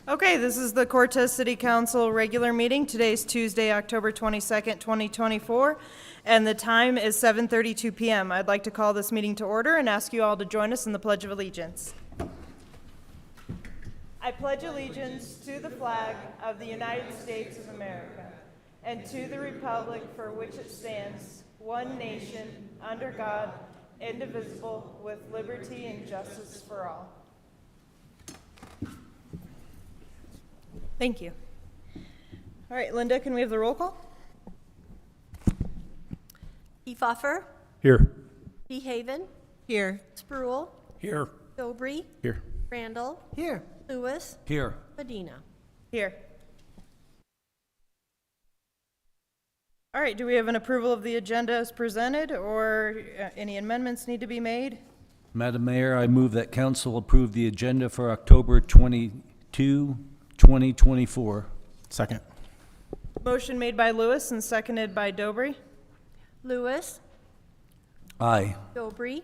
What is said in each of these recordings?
Okay, this is the Cortez City Council regular meeting. Today's Tuesday, October 22nd, 2024, and the time is 7:32 p.m. I'd like to call this meeting to order and ask you all to join us in the Pledge of Allegiance. I pledge allegiance to the flag of the United States of America and to the republic for which it stands, one nation, under God, indivisible, with liberty and justice for all. Thank you. All right, Linda, can we have the roll call? Efoffer, Here. Behaven, Here. Spruill, Here. Dobry, Here. Randall, Here. Lewis, Here. Medina. Here. All right, do we have an approval of the agenda as presented, or any amendments need to be made? Madam Mayor, I move that council approve the agenda for October 22, 2024. Second. Motion made by Lewis and seconded by Dobry. Lewis, Aye. Dobry,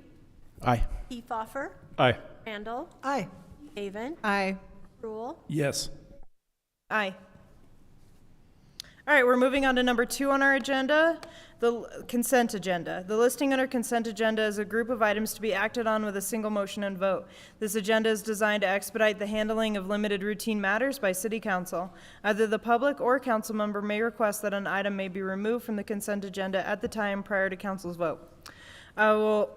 Aye. Efoffer, Aye. Randall, Aye. Behaven, Aye. Spruill, Yes. Aye. All right, we're moving on to number 2 on our agenda, the consent agenda. The listing under consent agenda is a group of items to be acted on with a single motion and vote. This agenda is designed to expedite the handling of limited routine matters by City Council. Either the public or council member may request that an item may be removed from the consent agenda at the time prior to council's vote. I will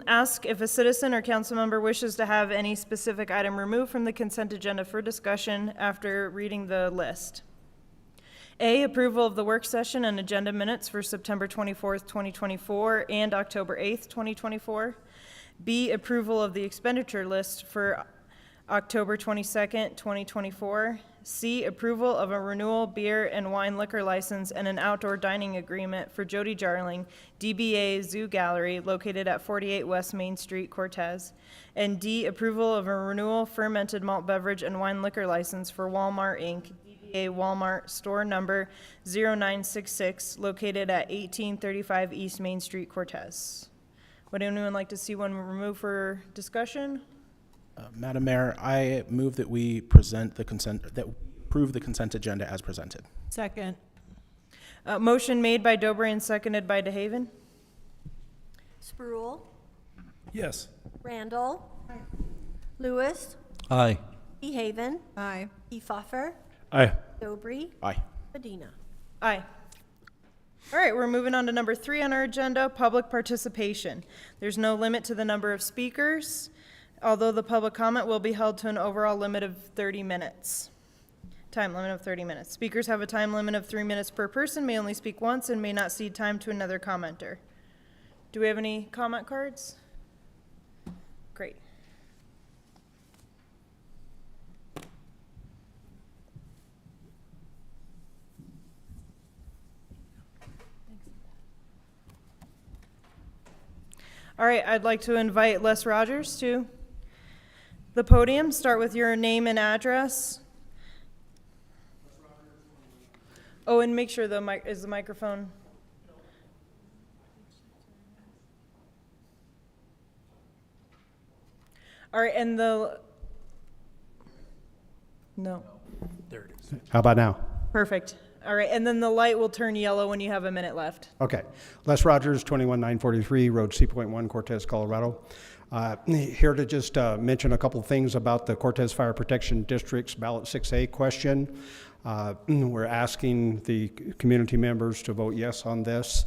ask if a citizen or council member wishes to have any specific item removed from the consent agenda for discussion after reading the list. A, approval of the work session and agenda minutes for September 24th, 2024 and October 8th, 2024. B, approval of the expenditure list for October 22nd, 2024. C, approval of a renewal beer and wine liquor license and an outdoor dining agreement for Jody Jarling, DBA Zoo Gallery, located at 48 West Main Street, Cortez. And D, approval of a renewal fermented malt beverage and wine liquor license for Walmart, Inc., a Walmart store number 0966, located at 1835 East Main Street, Cortez. Would anyone like to see one removed for discussion? Madam Mayor, I move that we approve the consent agenda as presented. Second. Motion made by Dobry and seconded by DeHaven. Spruill, Yes. Randall, Lewis, Aye. Behaven, Aye. Efoffer, Aye. Dobry, Aye. Medina. Aye. All right, we're moving on to number 3 on our agenda, public participation. There's no limit to the number of speakers, although the public comment will be held to an overall limit of 30 minutes. Time limit of 30 minutes. Speakers have a time limit of 3 minutes per person, may only speak once, and may not cede time to another commenter. Do we have any comment cards? Great. All right, I'd like to invite Les Rogers to the podium. Start with your name and address. Oh, and make sure the microphone. All right, and no. There it is. How about now? Perfect. All right, and then the light will turn yellow when you have a minute left. Okay. Les Rogers, 21943 Road C.1, Cortez, Colorado. Here to just mention a couple things about the Cortez Fire Protection District's ballot 6A question. We're asking the community members to vote yes on this,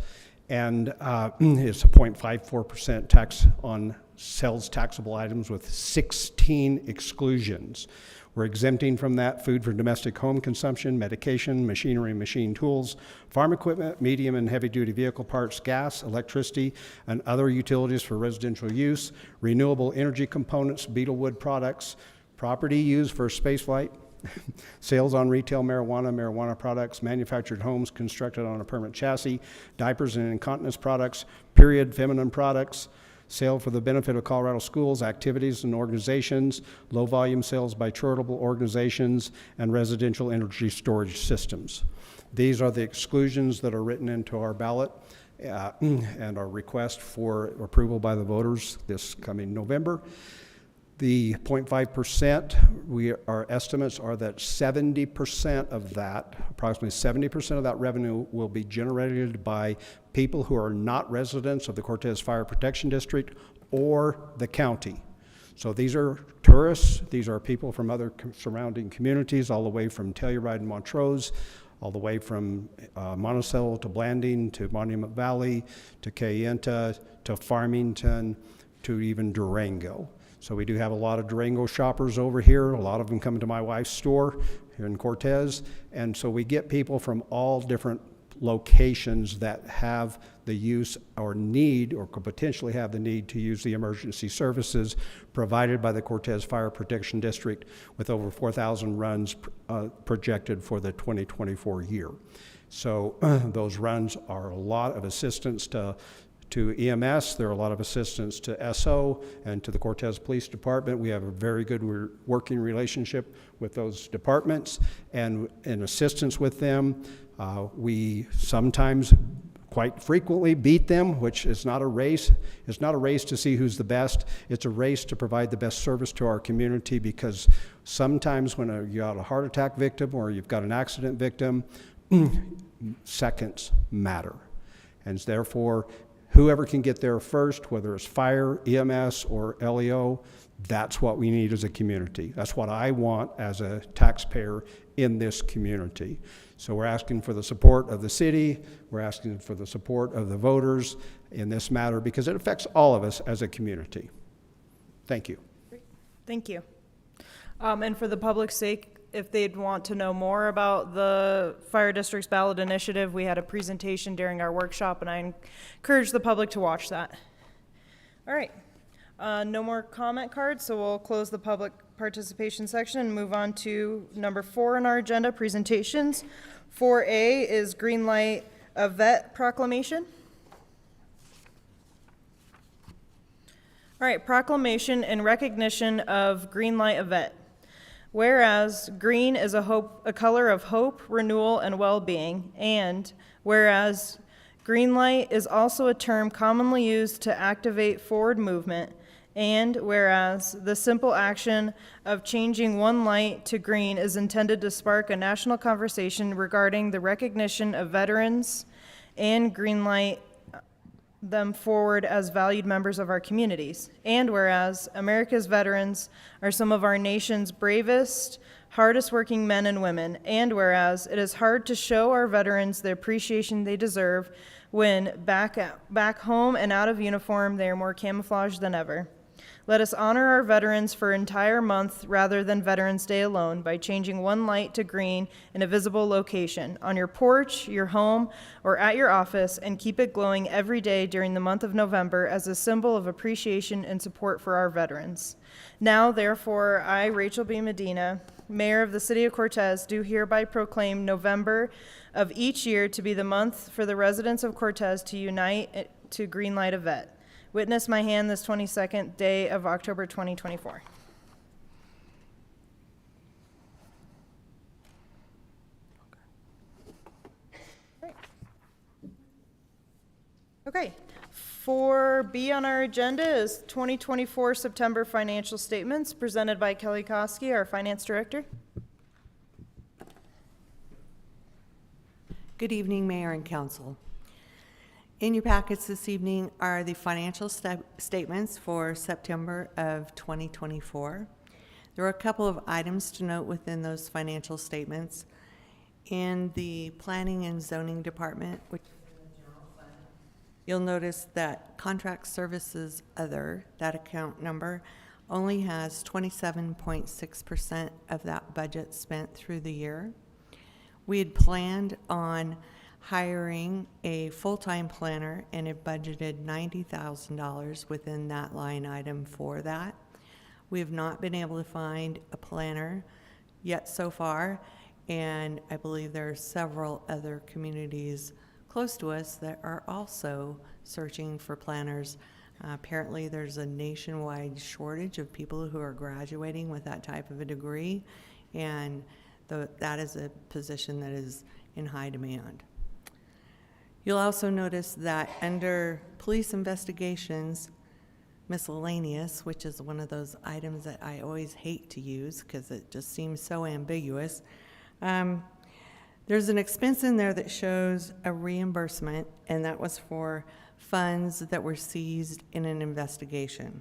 and it's a 0.54% tax on sales taxable items with 16 exclusions. We're exempting from that food for domestic home consumption, medication, machinery and machine tools, farm equipment, medium and heavy-duty vehicle parts, gas, electricity, and other utilities for residential use, renewable energy components, beetle wood products, property used for spaceflight, sales on retail marijuana products, manufactured homes constructed on a permanent chassis, diapers and incontinence products, period feminine products, sale for the benefit of Colorado schools, activities and organizations, low-volume sales by charitable organizations, and residential energy storage systems. These are the exclusions that are written into our ballot, and our request for approval by the voters this coming November. The 0.5%, our estimates are that 70% of that, approximately 70% of that revenue will be generated by people who are not residents of the Cortez Fire Protection District or the county. So these are tourists, these are people from other surrounding communities, all the way from Telluride and Montrose, all the way from Monticello to Blanding to Monument Valley to Cayenta to Farmington to even Durango. So we do have a lot of Durango shoppers over here. A lot of them come to my wife's store here in Cortez. And so we get people from all different locations that have the use or need or could potentially have the need to use the emergency services provided by the Cortez Fire Protection District, with over 4,000 runs projected for the 2024 year. So those runs are a lot of assistance to EMS, there are a lot of assistance to SO and to the Cortez Police Department. We have a very good working relationship with those departments, and in assistance with them, we sometimes quite frequently beat them, which is not a race. It's not a race to see who's the best. It's a race to provide the best service to our community, because sometimes when you got a heart attack victim or you've got an accident victim, seconds matter. And therefore, whoever can get there first, whether it's fire, EMS, or LEO, that's what we need as a community. That's what I want as a taxpayer in this community. So we're asking for the support of the city. We're asking for the support of the voters in this matter, because it affects all of us as a community. Thank you. Thank you. And for the public's sake, if they'd want to know more about the Fire District's ballot initiative, we had a presentation during our workshop, and I encourage the public to watch that. All right. No more comment cards, so we'll close the public participation section and move on to number 4 on our agenda, presentations. 4A is green light Yvette proclamation. All right, proclamation in recognition of green light Yvette. Whereas green is a color of hope, renewal, and well-being, and whereas green light is also a term commonly used to activate forward movement, and whereas the simple action of changing one light to green is intended to spark a national conversation regarding the recognition of veterans and green light them forward as valued members of our communities. And whereas America's veterans are some of our nation's bravest, hardest working men and women. And whereas it is hard to show our veterans the appreciation they deserve when back home and out of uniform, they are more camouflaged than ever. Let us honor our veterans for an entire month rather than Veterans Day alone by changing one light to green in a visible location, on your porch, your home, or at your office, and keep it glowing every day during the month of November as a symbol of appreciation and support for our veterans. Now, therefore, I, Rachel B. Medina, Mayor of the City of Cortez, do hereby proclaim November of each year to be the month for the residents of Cortez to unite to green light Yvette. Witness my hand this 22nd day of October 2024. Okay. 4B on our agenda is 2024 September financial statements presented by Kelly Koski, our Finance Director. Good evening, Mayor and Council. In your packets this evening are the financial statements for September of 2024. There are a couple of items to note within those financial statements. In the Planning and Zoning Department, which is in the general fund, you'll notice that Contract Services Other, that account number, only has 27.6% of that budget spent through the year. We had planned on hiring a full-time planner and have budgeted $90,000 within that line item for that. We have not been able to find a planner yet so far, and I believe there are several other communities close to us that are also searching for planners. Apparently there's a nationwide shortage of people who are graduating with that type of a degree, and that is a position that is in high demand. You'll also notice that under police investigations, miscellaneous, which is one of those items that I always hate to use because it just seems so ambiguous, there's an expense in there that shows a reimbursement, and that was for funds that were seized in an investigation.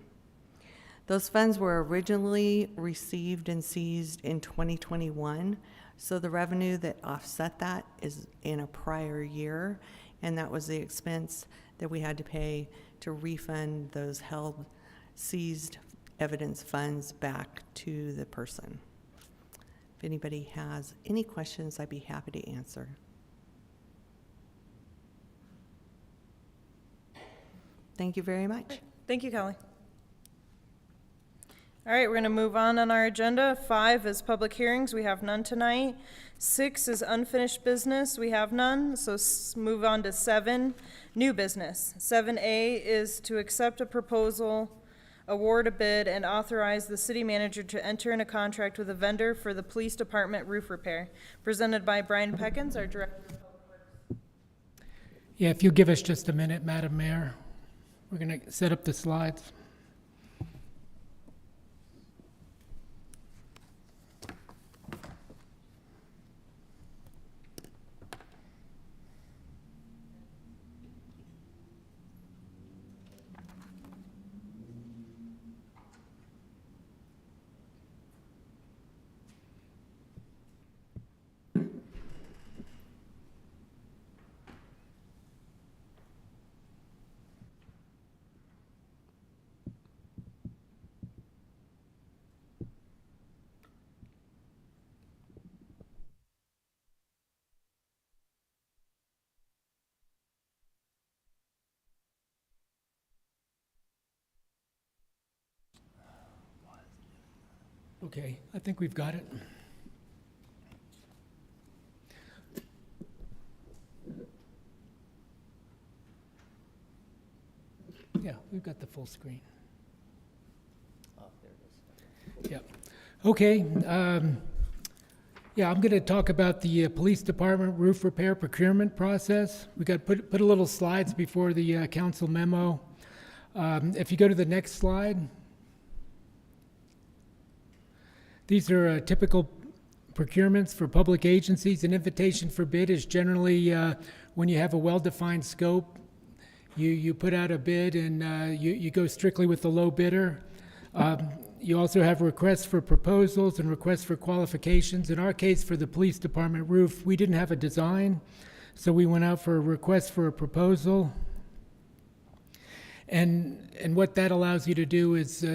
Those funds were originally received and seized in 2021, so the revenue that offset that is in a prior year, and that was the expense that we had to pay to refund those held, seized evidence funds back to the person. If anybody has any questions, I'd be happy to answer. Thank you very much. Thank you, Kelly. All right, we're going to move on our agenda. 5 is public hearings. We have none tonight. 6 is unfinished business. We have none. So move on to 7, new business. 7A is to accept a proposal, award a bid, and authorize the city manager to enter in a contract with a vendor for the police department roof repair. Presented by Brian Peckins, our director. Yeah, if you'll give us just a minute, Madam Mayor, we're going to set up the slides. Okay, I think we've got it. Yeah, we've got the full screen. Oh, there it is. Yeah. Okay. Yeah, I'm going to talk about the police department roof repair procurement process. We got put a little slides before the council memo. If you go to the next slide. These are typical procurements for public agencies. An invitation for bid is generally when you have a well-defined scope, you put out a bid and you go strictly with the low bidder. You also have requests for proposals and requests for qualifications. In our case, for the police department roof, we didn't have a design, so we went out for a request for a proposal. And what that allows you to do is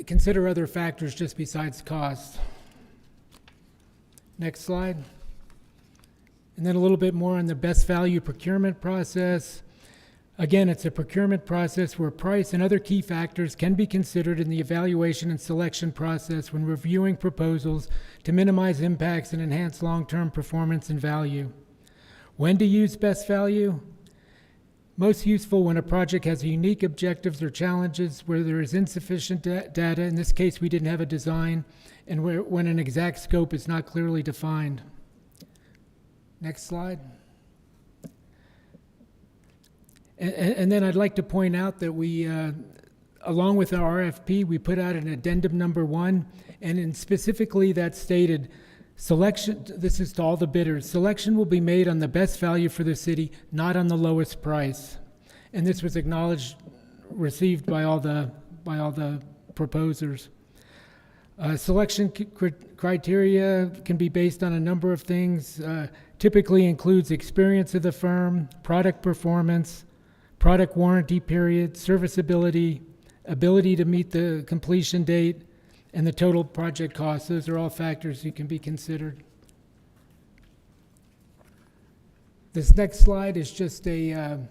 consider other factors just besides cost. Next slide. And then a little bit more on the best value procurement process. Again, it's a procurement process where price and other key factors can be considered in the evaluation and selection process when reviewing proposals to minimize impacts and enhance long-term performance and value. When to use best value? Most useful when a project has unique objectives or challenges where there is insufficient data. In this case, we didn't have a design, and when an exact scope is not clearly defined. Next slide. And then I'd like to point out that we, along with our RFP, we put out an addendum number 1, and specifically that stated, selection, this is to all the bidders, selection will be made on the best value for the city, not on the lowest price. And this was acknowledged, received by all the proposers. Selection criteria can be based on a number of things, typically includes experience of the firm, product performance, product warranty period, serviceability, ability to meet the completion date, and the total project cost. Those are all factors that can be considered. This next slide is just you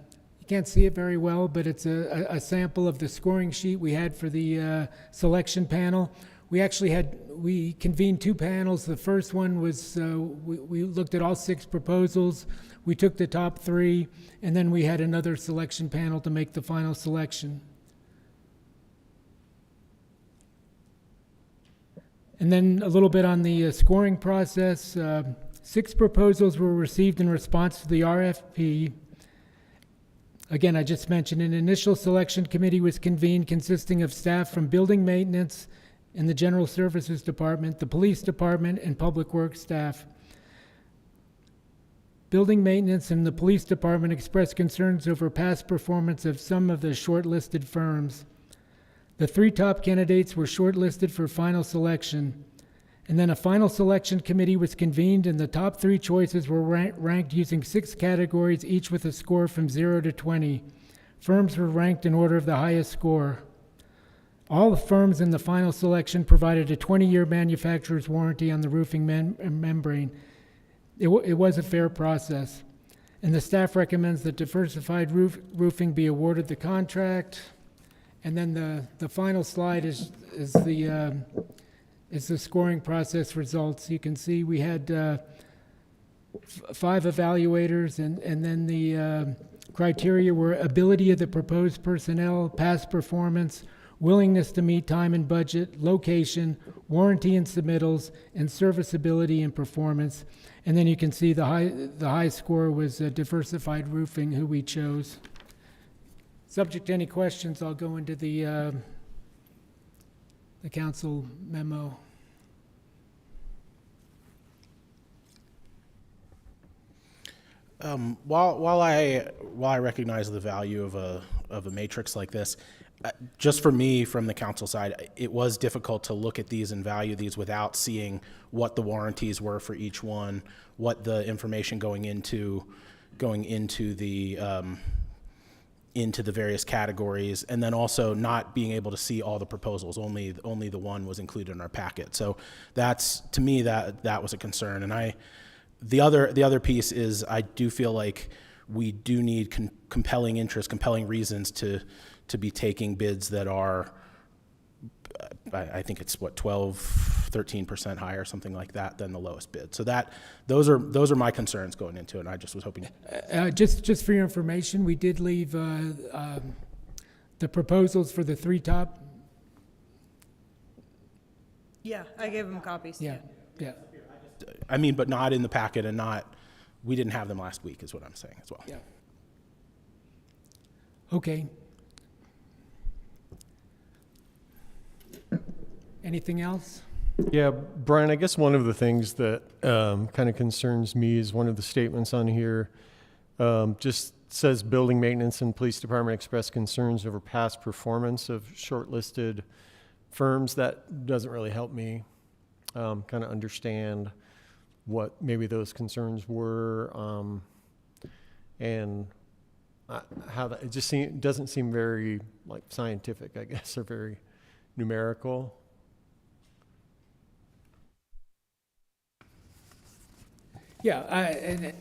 can't see it very well, but it's a sample of the scoring sheet we had for the selection panel. We convened 2 panels. The first one was, we looked at all 6 proposals. We took the top 3, and then we had another selection panel to make the final selection. And then a little bit on the scoring process. 6 proposals were received in response to the RFP. Again, I just mentioned an initial selection committee was convened consisting of staff from building maintenance and the general services department, the police department, and public works staff. Building maintenance and the police department expressed concerns over past performance of some of the shortlisted firms. The 3 top candidates were shortlisted for final selection, and then a final selection committee was convened, and the top 3 choices were ranked using 6 categories, each with a score from 0 to 20. Firms were ranked in order of the highest score. All the firms in the final selection provided a 20-year manufacturer's warranty on the roofing membrane. It was a fair process. And the staff recommends that Diversified Roofing be awarded the contract. And then the final slide is the scoring process results. You can see we had 5 evaluators, and then the criteria were ability of the proposed personnel, past performance, willingness to meet time and budget, location, warranty and submittals, and serviceability and performance. And then you can see the high score was Diversified Roofing, who we chose. Subject to any questions, I'll go into the council memo. While I recognize the value of a matrix like this, just for me from the council side, it was difficult to look at these and value these without seeing what the warranties were for each one, what the information going into the various categories, and then also not being able to see all the proposals. Only the one was included in our packet. So that's, to me, that was a concern. And the other piece is I do feel like we do need compelling reasons to be taking bids that are, I think it's 13% higher, something like that, than the lowest bid. So those are my concerns going into it. And I just was hoping. Just for your information, we did leave the proposals for the 3 top. Yeah, I gave them copies. Yeah. I mean, but not in the packet, and we didn't have them last week, is what I'm saying as well. Yeah. Okay. Anything else? Yeah, Brian, I guess one of the things that kind of concerns me is one of the statements on here just says building maintenance and police department express concerns over past performance of shortlisted firms. That doesn't really help me kind of understand what maybe those concerns were, and how that, it just doesn't seem very like scientific, I guess, or very numerical. Yeah,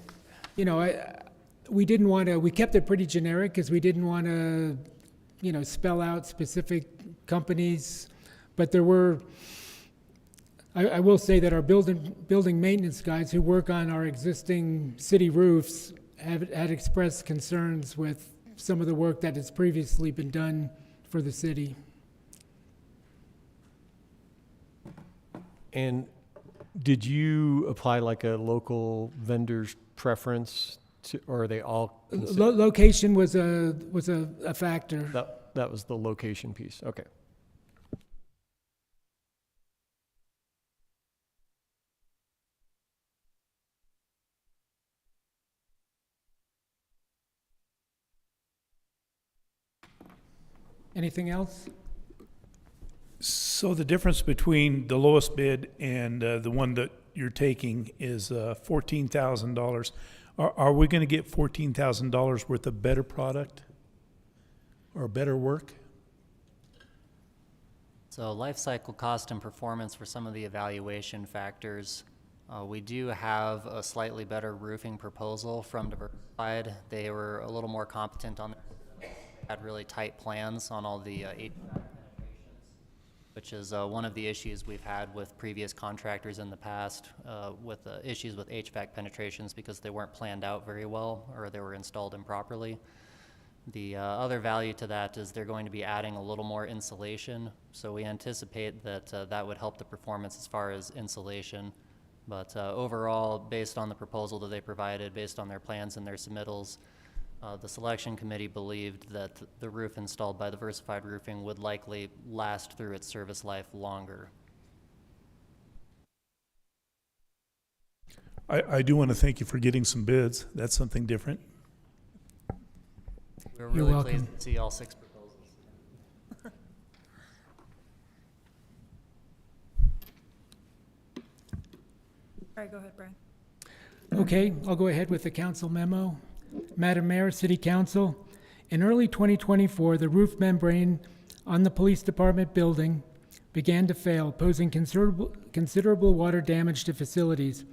we didn't want to. We kept it pretty generic because we didn't want to, spell out specific companies. But there were. I will say that our building maintenance guys who work on our existing city roofs had expressed concerns with some of the work that has previously been done for the city. And did you apply like a local vendor's preference to, or are they all? Location was a factor. That was the location piece. Okay. Anything else? So the difference between the lowest bid and the one that you're taking is $14,000. Are we going to get $14,000 worth of better product or better work? So life cycle cost and performance for some of the evaluation factors. We do have a slightly better roofing proposal from Diversified. They were a little more competent on their, had really tight plans on all the HVAC penetrations, which is one of the issues we've had with previous contractors in the past with issues with HVAC penetrations because they weren't planned out very well or they were installed improperly. The other value to that is they're going to be adding a little more insulation, so we anticipate that that would help the performance as far as insulation. But overall, based on the proposal that they provided, based on their plans and their submittals, The selection committee believed that the roof installed by Diversified Roofing would likely last through its service life longer. I do want to thank you for getting some bids. That's something different. We were You're really welcome. pleased to see all 6 proposals. All right, go ahead, Brian. Okay, I'll go ahead with the council memo. Madam Mayor, City Council, in early 2024, the roof membrane on the police department building began to fail, posing considerable water damage to facilities.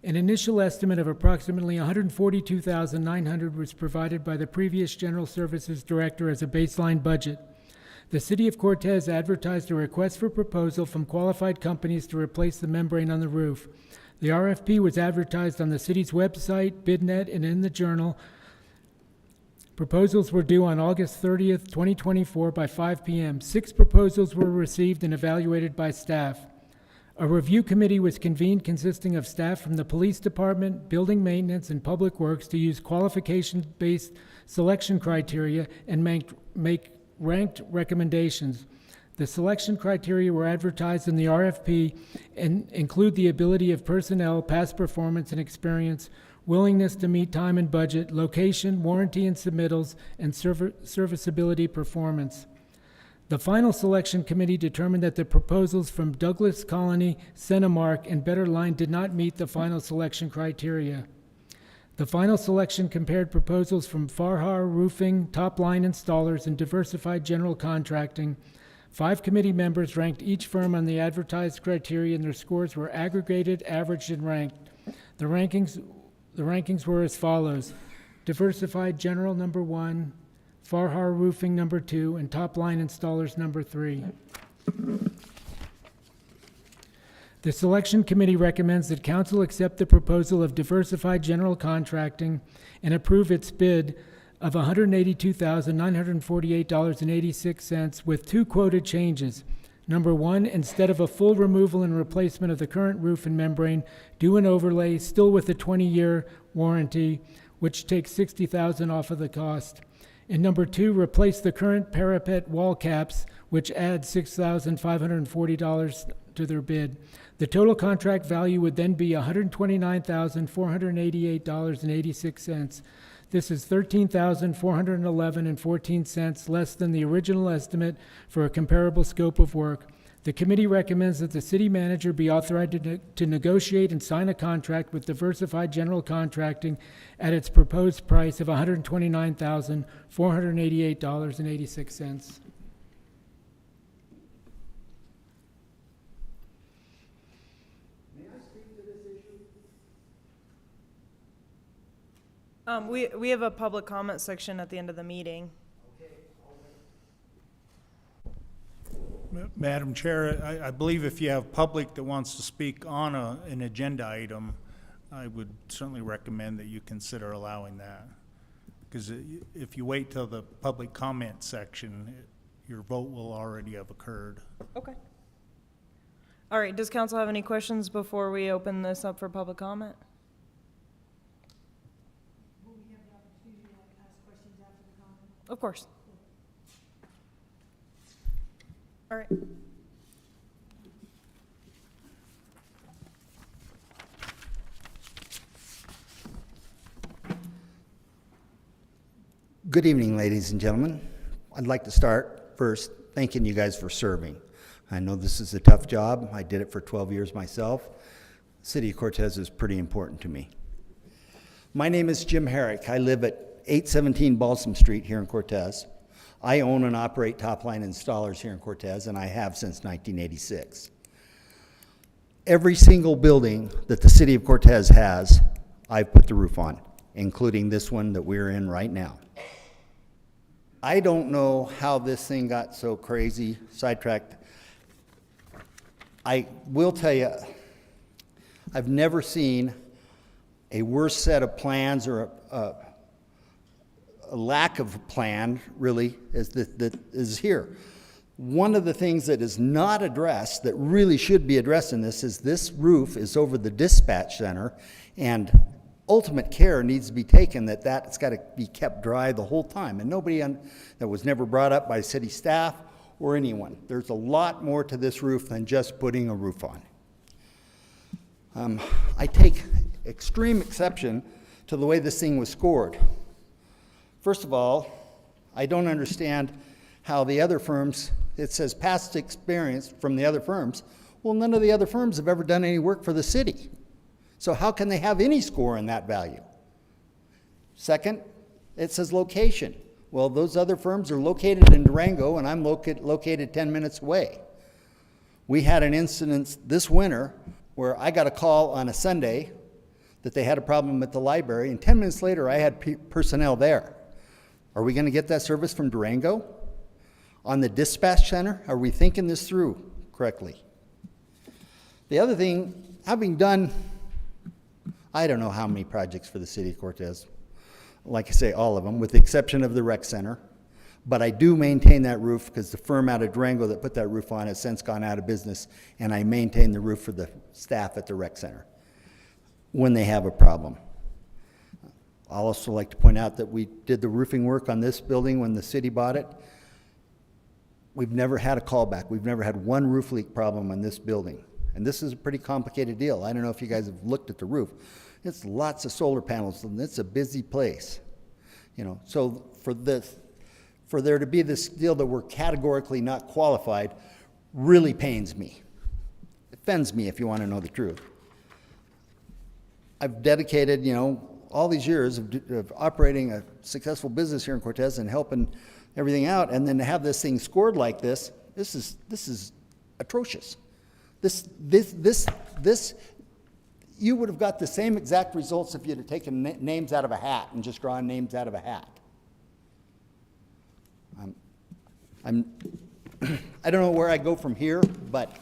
An initial estimate of approximately $142,900 was provided by the previous General Services Director as a baseline budget. The City of Cortez advertised a request for proposal from qualified companies to replace the membrane on the roof. The RFP was advertised on the city's website, BidNet, and in the Journal. Proposals were due on August 30th, 2024 by 5 p.m. 6 proposals were received and evaluated by staff. A review committee was convened consisting of staff from the police department, building maintenance, and public works to use qualification-based selection criteria and make ranked recommendations. The selection criteria were advertised in the RFP and include the ability of personnel, past performance and experience, willingness to meet time and budget, location, warranty and submittals, and serviceability performance. The final selection committee determined that the proposals from Douglas Colony, Centimark, and Better Line did not meet the final selection criteria. The final selection compared proposals from Farhar Roofing, Top Line Installers, and Diversified General Contracting. 5 committee members ranked each firm on the advertised criteria, and their scores were aggregated, averaged, and ranked. The rankings were as follows: Diversified General number 1, Farhar Roofing number 2, and Top Line Installers number 3. The selection committee recommends that council accept the proposal of Diversified General Contracting and approve its bid of $182,948.86 with 2 quoted changes. Number 1, instead of a full removal and replacement of the current roof and membrane, do an overlay, still with a 20-year warranty, which takes $60,000 off of the cost. And number 2, replace the current parapet wall caps, which adds $6,540 to their bid. The total contract value would then be $129,488.86. This is $13,411.14 less than the original estimate for a comparable scope of work. The committee recommends that the city manager be authorized to negotiate and sign a contract with Diversified General Contracting at its proposed price of $129,488.86. We have a public comment section at the end of the meeting. Madam Chair, I believe if you have public that wants to speak on an agenda item, I would certainly recommend that you consider allowing that. Because if you wait till the public comment section, your vote will already have occurred. Okay. All right, does council have any questions before we open this up for public comment? Of course. All right. Good evening, ladies and gentlemen. I'd like to start first thanking you guys for serving. I know this is a tough job. I did it for 12 years myself. City of Cortez is pretty important to me. My name is Jim Herrick. I live at 817 Balsam Street here in Cortez. I own and operate Top Line Installers here in Cortez, and I have since 1986. Every single building that the City of Cortez has, I've put the roof on, including this one that we're in right now. I don't know how this thing got so crazy, sidetracked. I will tell you, I've never seen a worse set of plans or a lack of a plan, really, that is here. One of the things that is not addressed that really should be addressed in this is this roof is over the dispatch center, and ultimate care needs to be taken that that's got to be kept dry the whole time. And that was never brought up by city staff or anyone. There's a lot more to this roof than just putting a roof on. I take extreme exception to the way this thing was scored. First of all, I don't understand how the other firms, it says past experience from the other firms. Well, none of the other firms have ever done any work for the city. So how can they have any score in that value? Second, it says location. Well, those other firms are located in Durango, and I'm located 10 minutes away. We had an incident this winter where I got a call on a Sunday that they had a problem at the library, and 10 minutes later I had personnel there. Are we going to get that service from Durango? On the dispatch center, are we thinking this through correctly? The other thing, having done, I don't know how many projects for the city of Cortez, like I say, all of them, with the exception of the rec center, but I do maintain that roof because the firm out of Durango that put that roof on has since gone out of business, and I maintain the roof for the staff at the rec center when they have a problem. I'll also like to point out that we did the roofing work on this building when the city bought it. We've never had a callback. We've never had one roof leak problem on this building. And this is a pretty complicated deal. I don't know if you guys have looked at the roof. It's lots of solar panels, and it's a busy place. You know, so for there to be this deal that we're categorically not qualified really pains me. It offends me, if you want to know the truth. I've dedicated, you know, all these years of operating a successful business here in Cortez and helping everything out, and then to have this thing scored like this is atrocious. You would have got the same exact results if you'd have taken names out of a hat and just drawn names out of a hat. I don't know where I go from here, but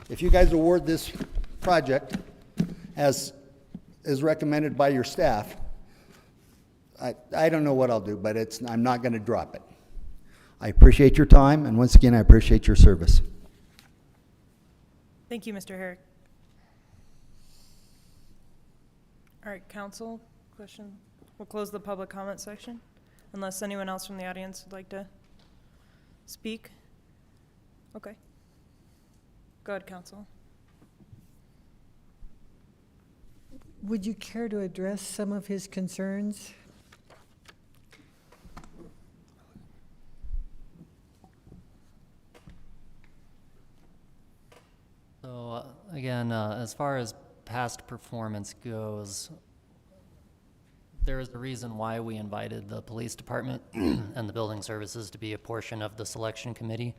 if you guys award this project as recommended by your staff, I don't know what I'll do, but I'm not going to drop it. I appreciate your time, and once again, I appreciate your service. Thank you, Mr. Herrick. All right, council, question? We'll close the public comment section, unless anyone else from the audience would like to speak. Okay. Go ahead, council. Would you care to address some of his concerns? So again, as far as past performance goes, there is a reason why we invited the police department and the building services to be a portion of the selection committee.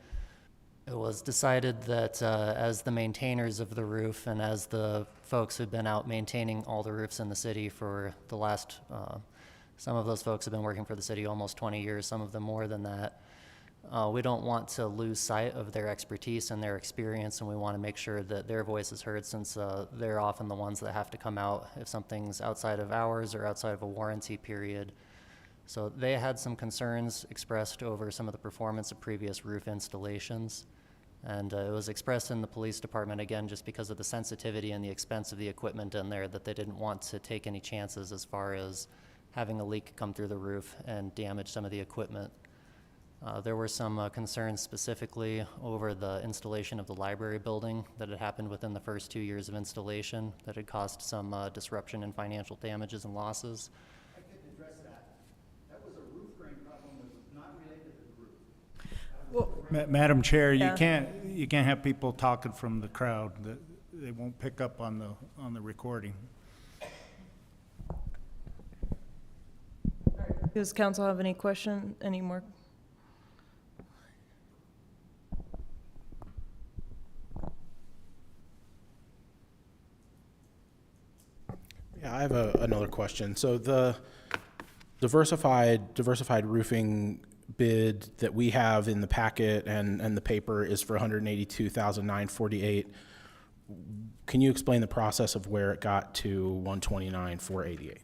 It was decided that as the maintainers of the roof and as the folks who've been out maintaining all the roofs in the city for the last, some of those folks have been working for the city almost 20 years, some of them more than that. We don't want to lose sight of their expertise and their experience, and we want to make sure that their voice is heard, since they're often the ones that have to come out if something's outside of hours or outside of a warranty period. So they had some concerns expressed over some of the performance of previous roof installations. And it was expressed in the police department, again, just because of the sensitivity and the expense of the equipment in there, that they didn't want to take any chances as far as having a leak come through the roof and damage some of the equipment. There were some concerns specifically over the installation of the library building that had happened within the first 2 years of installation that had caused some disruption and financial damages and losses. I could address that. That was a roof grain problem that was not related to the roof. Well, Madam Chair, Yeah. you can't have people talking from the crowd. They won't pick up on the recording. does council have any more? Yeah, I have another question. So the diversified roofing bid that we have in the packet and the paper is for $182,948. Can you explain the process of where it got to $129,488?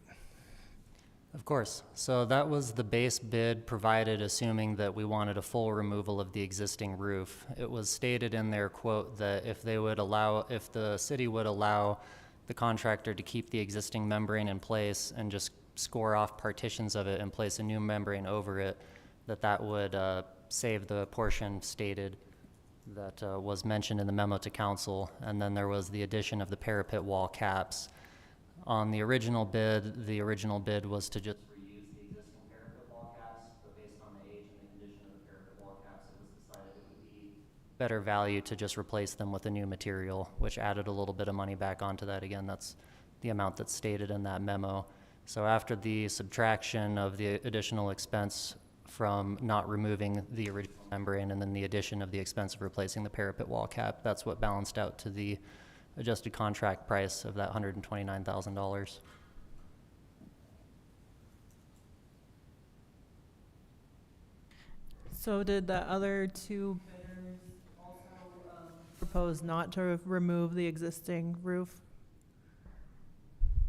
Of course. So that was the base bid provided, assuming that we wanted a full removal of the existing roof. It was stated in their quote that if the city would allow the contractor to keep the existing membrane in place and just score off partitions of it and place a new membrane over it, that would save the portion stated that was mentioned in the memo to council. And then there was the addition of the parapet wall caps. On the original bid was to just reuse the existing parapet wall caps, but based on the age and the condition of the parapet wall caps, it was decided it would be better value to just replace them with a new material, which added a little bit of money back onto that. Again, that's the amount that's stated in that memo. So after the subtraction of the additional expense from not removing the original membrane and then the addition of the expense of replacing the parapet wall cap, that's what balanced out to the adjusted contract price of that $129,000. So did the other two bidders also propose not to remove the existing roof?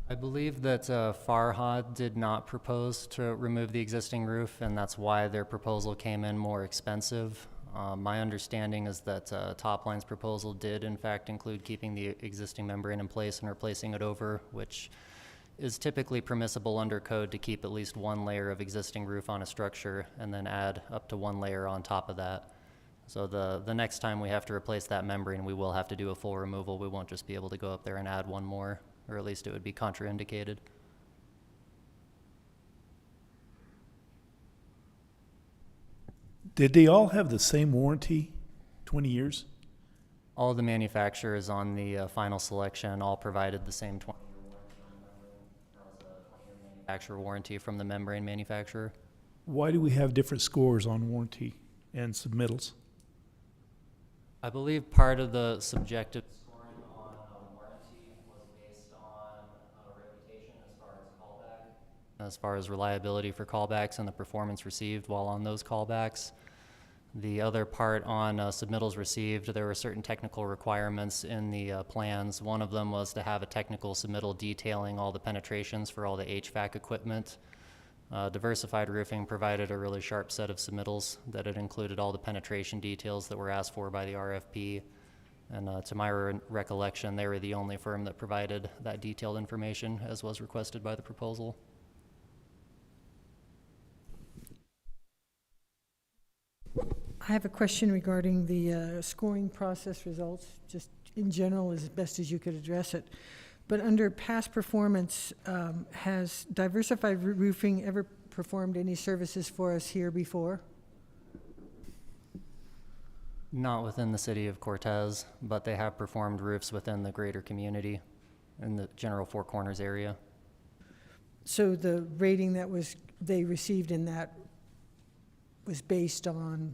I believe that Farhad did not propose to remove the existing roof, and that's why their proposal came in more expensive. My understanding is that Topline's proposal did in fact include keeping the existing membrane in place and replacing it over, which is typically permissible under code to keep at least one layer of existing roof on a structure and then add up to one layer on top of that. So the next time we have to replace that membrane, we will have to do a full removal. We won't just be able to go up there and add one more, or at least it would be contraindicated. Did they all have the same warranty, 20 years? All of the manufacturers on the final selection all provided the same 20-year warranty on the membrane. There was a 20-year manufacturer warranty from the membrane manufacturer. Why do we have different scores on warranty and submittals? I believe part of the subjective scoring on warranty was based on reputation as far as callback, as far as reliability for callbacks and the performance received while on those callbacks. The other part on submittals received, there were certain technical requirements in the plans. One of them was to have a technical submittal detailing all the penetrations for all the HVAC equipment. Diversified Roofing provided a really sharp set of submittals that had included all the penetration details that were asked for by the RFP. And to my recollection, they were the only firm that provided that detailed information as was requested by the proposal. I have a question regarding the scoring process results, just in general, as best as you could address it. But under past performance, has Diversified Roofing ever performed any services for us here before? Not within the city of Cortez, but they have performed roofs within the greater community in the general Four Corners area. So the rating that they received in that was based on?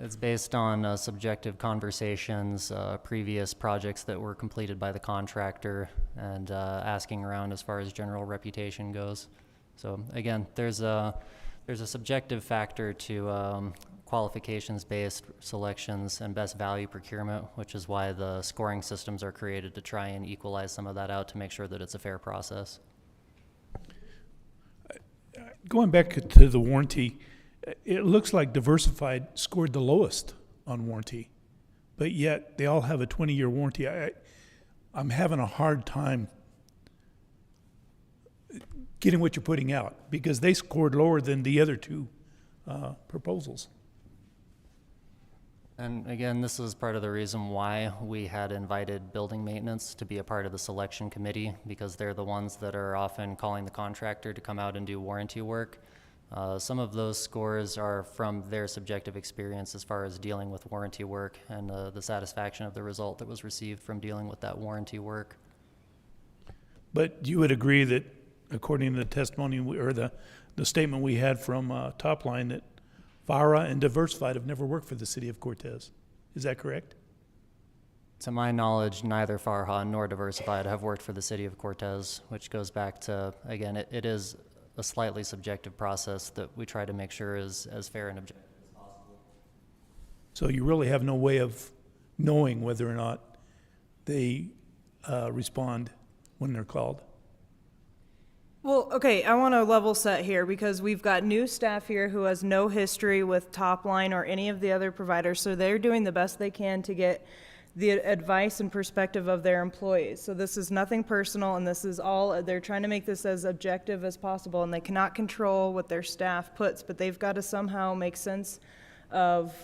It's based on subjective conversations, previous projects that were completed by the contractor, and asking around as far as general reputation goes. So again, there's a subjective factor to qualifications-based selections and best value procurement, which is why the scoring systems are created to try and equalize some of that out to make sure that it's a fair process. Going back to the warranty, it looks like Diversified scored the lowest on warranty, but yet they all have a 20-year warranty. I'm having a hard time getting what you're putting out because they scored lower than the other two proposals. And again, this is part of the reason why we had invited building maintenance to be a part of the selection committee, because they're the ones that are often calling the contractor to come out and do warranty work. Some of those scores are from their subjective experience as far as dealing with warranty work and the satisfaction of the result that was received from dealing with that warranty work. But you would agree that according to the testimony or the statement we had from Topline that FARA and Diversified have never worked for the city of Cortez. Is that correct? To my knowledge, neither FARA nor Diversified have worked for the city of Cortez, which goes back to, again, it is a slightly subjective process that we try to make sure is as fair and objective as possible. So you really have no way of knowing whether or not they respond when they're called? Well, okay, I want to level set here because we've got new staff here who has no history with Topline or any of the other providers, so they're doing the best they can to get the advice and perspective of their employees. So this is nothing personal, and this is all, they're trying to make this as objective as possible, and they cannot control what their staff puts, but they've got to somehow make sense of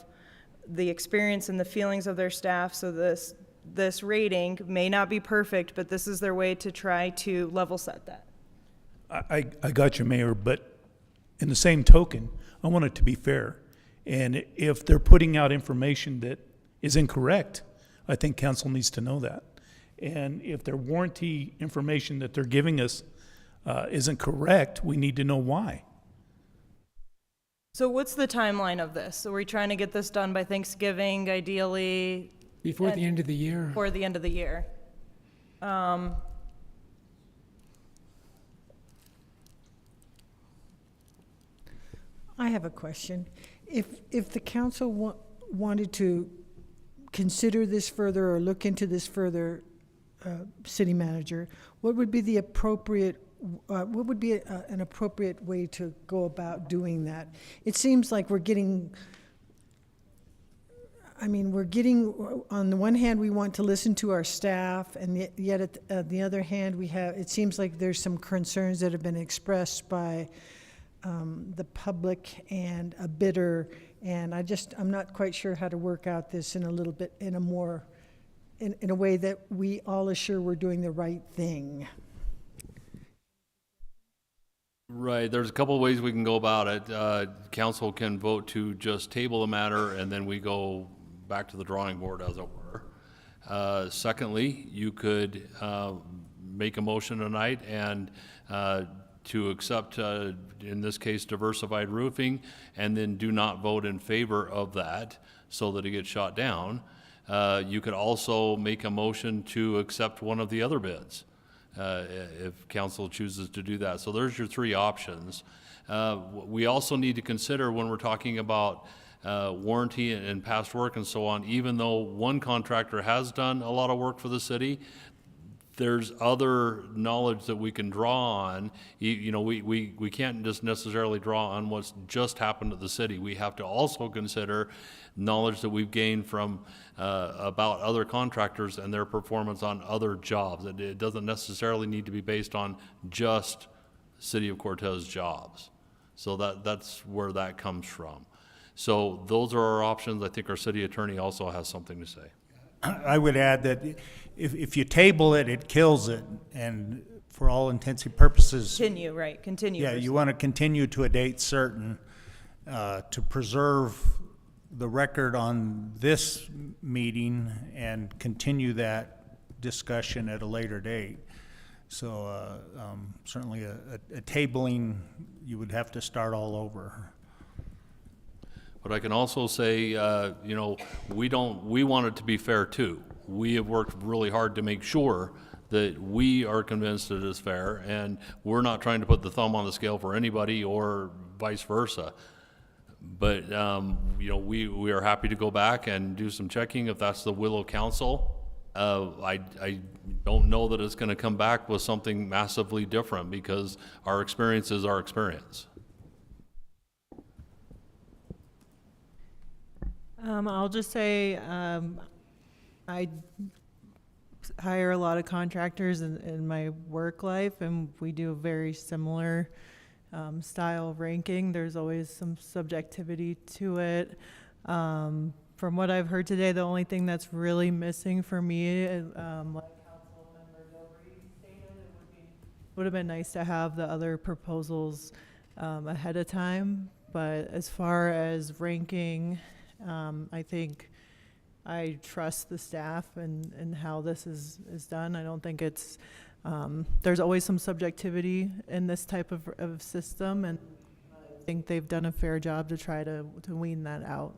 the experience and the feelings of their staff. So this rating may not be perfect, but this is their way to try to level set that. I got you, Mayor, but in the same token, I want it to be fair. And if they're putting out information that is incorrect, I think council needs to know that. And if their warranty information that they're giving us isn't correct, we need to know why. So what's the timeline of this? So we're trying to get this done by Thanksgiving, ideally? Before the end of the year. Before the end of the year. I have a question. If the council wanted to consider this further or look into this further, city manager, what would be the appropriate, what would be an appropriate way to go about doing that? It seems like we're getting, on the one hand, we want to listen to our staff, and yet at the other hand, it seems like there's some concerns that have been expressed by the public and a bidder, and I'm not quite sure how to work out this in a way that we all assure we're doing the right thing. Right, there's a couple of ways we can go about it. Council can vote to just table the matter, and then we go back to the drawing board, as it were. Secondly, you could make a motion tonight and to accept, in this case, diversified roofing, and then do not vote in favor of that so that it gets shot down. You could also make a motion to accept one of the other bids if council chooses to do that. So there's your three options. We also need to consider when we're talking about warranty and past work and so on, even though one contractor has done a lot of work for the city, there's other knowledge that we can draw on. We can't just necessarily draw on what's just happened to the city. We have to also consider knowledge that we've gained from about other contractors and their performance on other jobs. It doesn't necessarily need to be based on just City of Cortez jobs. So that's where that comes from. So those are our options. I think our city attorney also has something to say. I would add that if you table it, it kills it, and for all intents and purposes. Continue. Yeah, you want to continue to a date certain to preserve the record on this meeting and continue that discussion at a later date. So certainly a tabling, you would have to start all over. But I can also say, we want it to be fair too. We have worked really hard to make sure that we are convinced it is fair, and we're not trying to put the thumb on the scale for anybody or vice versa. But, we are happy to go back and do some checking if that's the will of council. I don't know that it's going to come back with something massively different because our experience is our experience. I'll just say I hire a lot of contractors in my work life, and we do a very similar style of ranking. There's always some subjectivity to it. From what I've heard today, the only thing that's really missing for me, like Councilmember Dobry stated, would have been nice to have the other proposals ahead of time. But as far as ranking, I think I trust the staff and how this is done. I don't think it's, there's always some subjectivity in this type of system, and I think they've done a fair job to try to wean that out.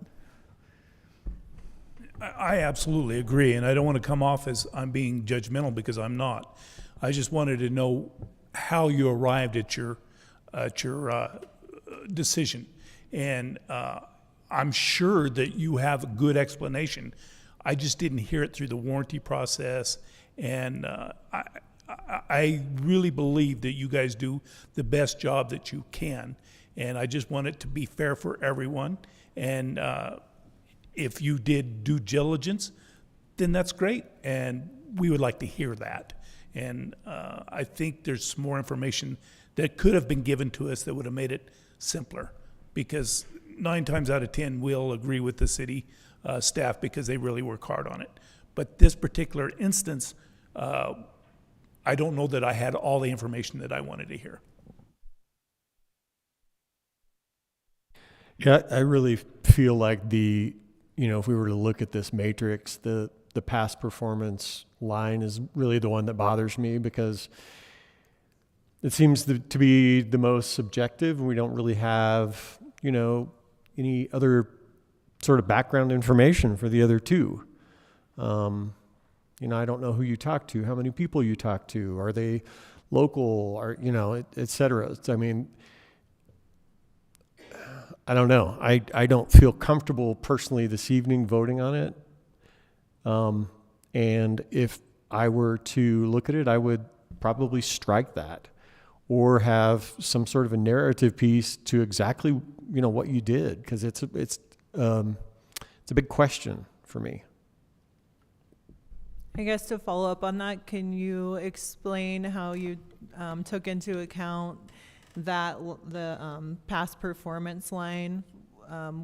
I absolutely agree, and I don't want to come off as I'm being judgmental because I'm not. I just wanted to know how you arrived at your decision, and I'm sure that you have a good explanation. I just didn't hear it through the warranty process, and I really believe that you guys do the best job that you can, and I just want it to be fair for everyone. And if you did due diligence, then that's great, and we would like to hear that. And I think there's more information that could have been given to us that would have made it simpler, because 9 times out of 10, we'll agree with the city staff because they really work hard on it. But this particular instance, I don't know that I had all the information that I wanted to hear. Yeah, I really feel like if we were to look at this matrix, the past performance line is really the one that bothers me, because it seems to be the most subjective, and we don't really have, any other sort of background information for the other two. I don't know who you talk to, how many people you talk to, are they local, or, et cetera. I mean, I don't know. I don't feel comfortable personally this evening voting on it. And if I were to look at it, I would probably strike that, or have some sort of a narrative piece to exactly, what you did, because it's a big question for me. I guess to follow up on that, can you explain how you took into account that the past performance line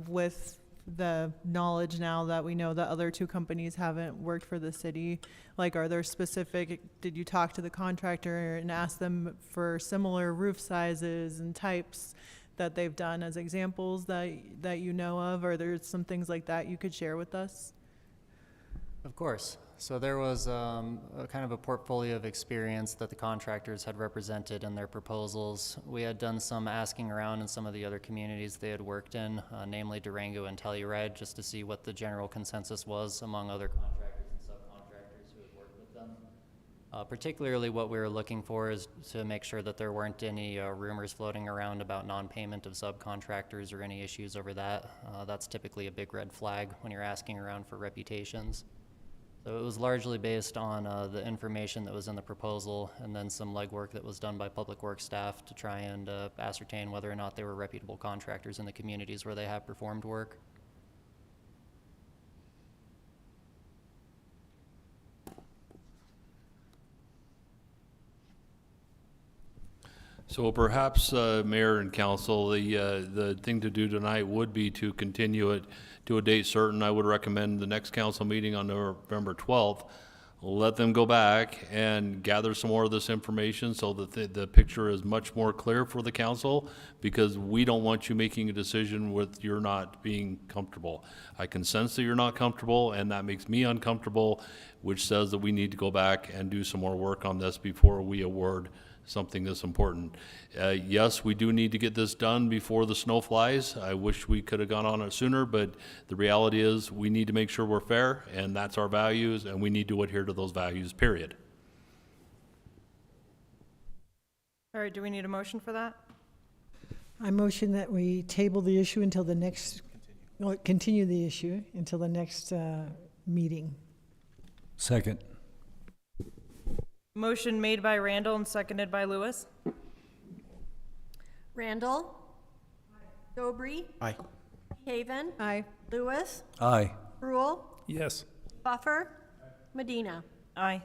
with the knowledge now that we know that other 2 companies haven't worked for the city? Like, are there did you talk to the contractor and ask them for similar roof sizes and types that they've done as examples that you know of? Are there some things like that you could share with us? Of course. So there was a kind of a portfolio of experience that the contractors had represented in their proposals. We had done some asking around in some of the other communities they had worked in, namely Durango and Telluride, just to see what the general consensus was among other contractors and subcontractors who had worked with them. Particularly what we were looking for is to make sure that there weren't any rumors floating around about non-payment of subcontractors or any issues over that. That's typically a big red flag when you're asking around for reputations. So it was largely based on the information that was in the proposal, and then some legwork that was done by Public Works staff to try and ascertain whether or not they were reputable contractors in the communities where they have performed work. So perhaps, Mayor and Council, the thing to do tonight would be to continue it to a date certain. I would recommend the next council meeting on November 12th. Let them go back and gather some more of this information so that the picture is much more clear for the council, because we don't want you making a decision with you're not being comfortable. I can sense that you're not comfortable, and that makes me uncomfortable, which says that we need to go back and do some more work on this before we award something that's important. Yes, we do need to get this done before the snow flies. I wish we could have gone on it sooner, but the reality is we need to make sure we're fair, and that's our values, and we need to adhere to those values, period. All right, do we need a motion for that? I motion that we table the issue until the next, continue the issue until the next meeting. Second. Motion made by Randall and seconded by Lewis. Randall. Dobry. Aye. Haven. Aye. Lewis. Aye. Rule. Yes. Buffer. Medina. Aye.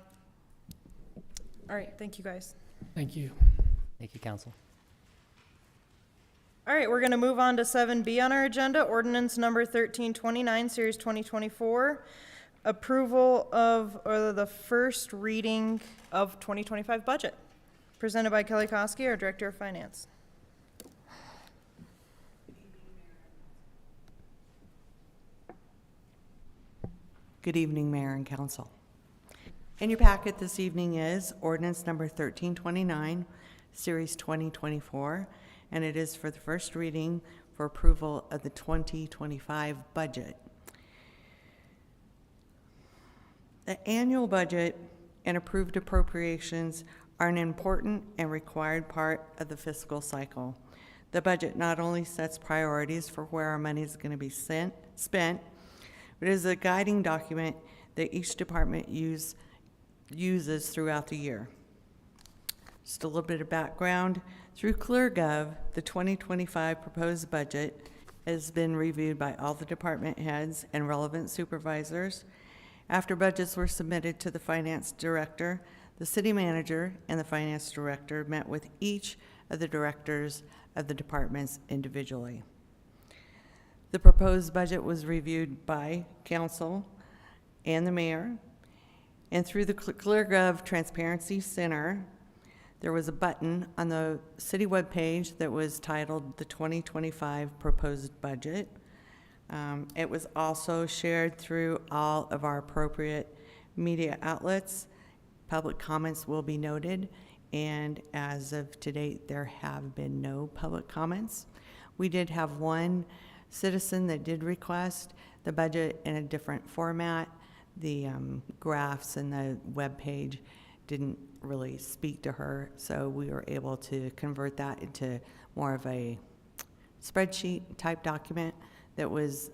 All right, thank you guys. Thank you. Thank you, Council. All right, we're going to move on to 7B on our agenda, ordinance number 1329, series 2024. Approval of the first reading of 2025 budget, presented by Kelly Koski, our Director of Finance. Good evening, Mayor and Council. In your packet this evening is ordinance number 1329, series 2024, and it is for the first reading for approval of the 2025 budget. The annual budget and approved appropriations are an important and required part of the fiscal cycle. The budget not only sets priorities for where our money is going to be spent, but is a guiding document that each department uses throughout the year. Just a little bit of background. Through ClearGov, the 2025 proposed budget has been reviewed by all the department heads and relevant supervisors, After budgets were submitted to the finance director, the city manager and the finance director met with each of the directors of the departments individually. The proposed budget was reviewed by council and the mayor, and through the ClearGov Transparency Center, there was a button on the city webpage that was titled the 2025 Proposed Budget. It was also shared through all of our appropriate media outlets. Public comments will be noted, and as of to date, there have been no public comments. We did have one citizen that did request the budget in a different format. The graphs and the web page didn't really speak to her, so we were able to convert that into more of a spreadsheet type document that was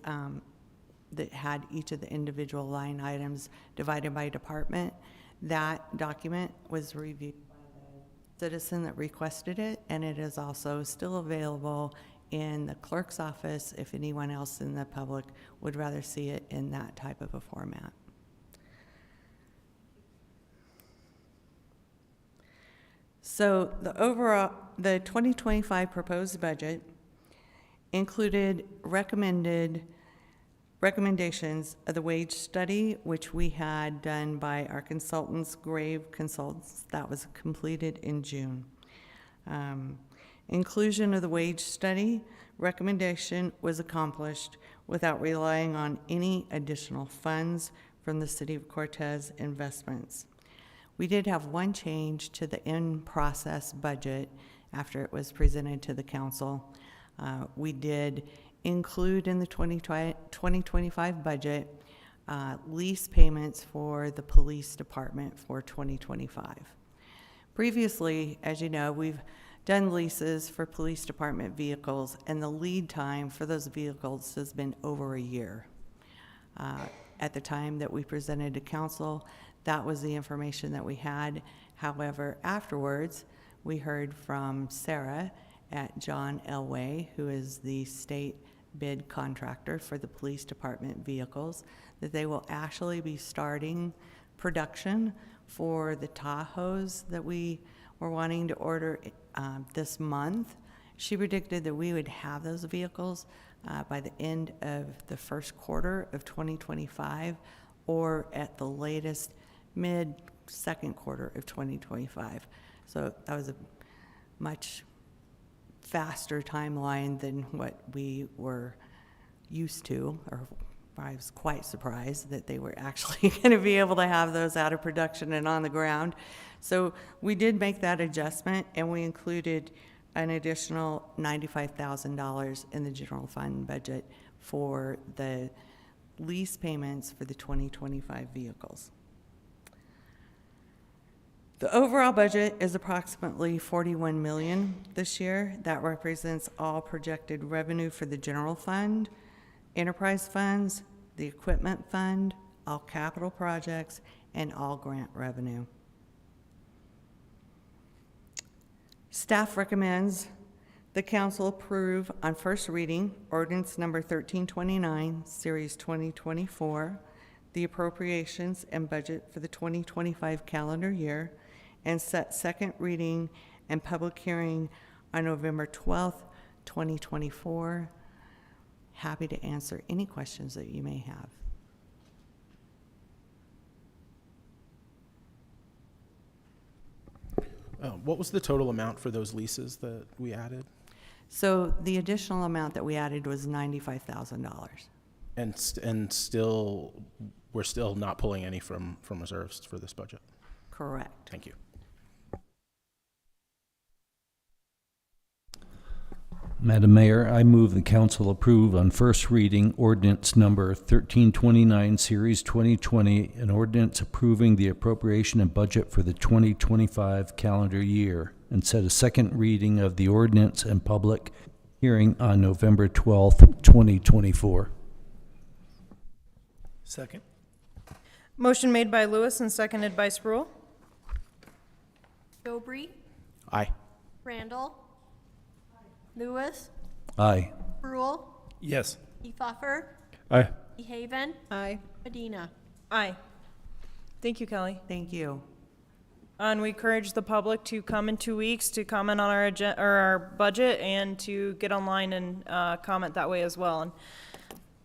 that had each of the individual line items divided by department. That document was reviewed by the citizen that requested it, and it is also still available in the clerk's office if anyone else in the public would rather see it in that type of a format. So the 2025 proposed budget included recommendations of the wage study, which we had done by our consultants, Grave Consultants. That was completed in June. Inclusion of the wage study recommendation was accomplished without relying on any additional funds from the City of Cortez investments. We did have one change to the in-process budget after it was presented to the council. We did include in the 2025 budget lease payments for the police department for 2025. Previously, as you know, we've done leases for police department vehicles, and the lead time for those vehicles has been over a year. At the time that we presented to council, that was the information that we had. However, afterwards, we heard from Sarah at John Elway, who is the state bid contractor for the police department vehicles, that they will actually be starting production for the Tahoes that we were wanting to order this month. She predicted that we would have those vehicles by the end of the first quarter of 2025, or at the latest mid-second quarter of 2025. So that was a much faster timeline than what we were used to, or I was quite surprised that they were actually going to be able to have those out of production and on the ground. So we did make that adjustment, and we included an additional $95,000 in the general fund budget for the lease payments for the 2025 vehicles. The overall budget is approximately $41 million this year. That represents all projected revenue for the general fund, enterprise funds, the equipment fund, all capital projects, and all grant revenue. Staff recommends the council approve on first reading ordinance number 1329, series 2024, the appropriations and budget for the 2025 calendar year, and set second reading and public hearing on November 12th, 2024. Happy to answer any questions that you may have. What was the total amount for those leases that we added? So the additional amount that we added was $95,000. And still, we're still not pulling any from reserves for this budget? Correct. Thank you. Madam Mayor, I move the council approve on first reading ordinance number 1329, series 2020, an ordinance approving the appropriation and budget for the 2025 calendar year, and set a second reading of the ordinance and public hearing on November 12th, 2024. Second. Motion made by Lewis and seconded by Sproul. Dobry, Aye. Randall, Lewis, Aye. Brule, Yes. Efuffer, Aye. Haven, Aye. Medina. Aye. Thank you, Kelly. Thank you. And we encourage the public to come in 2 weeks to comment on our or our budget and to get online and comment that way as well. And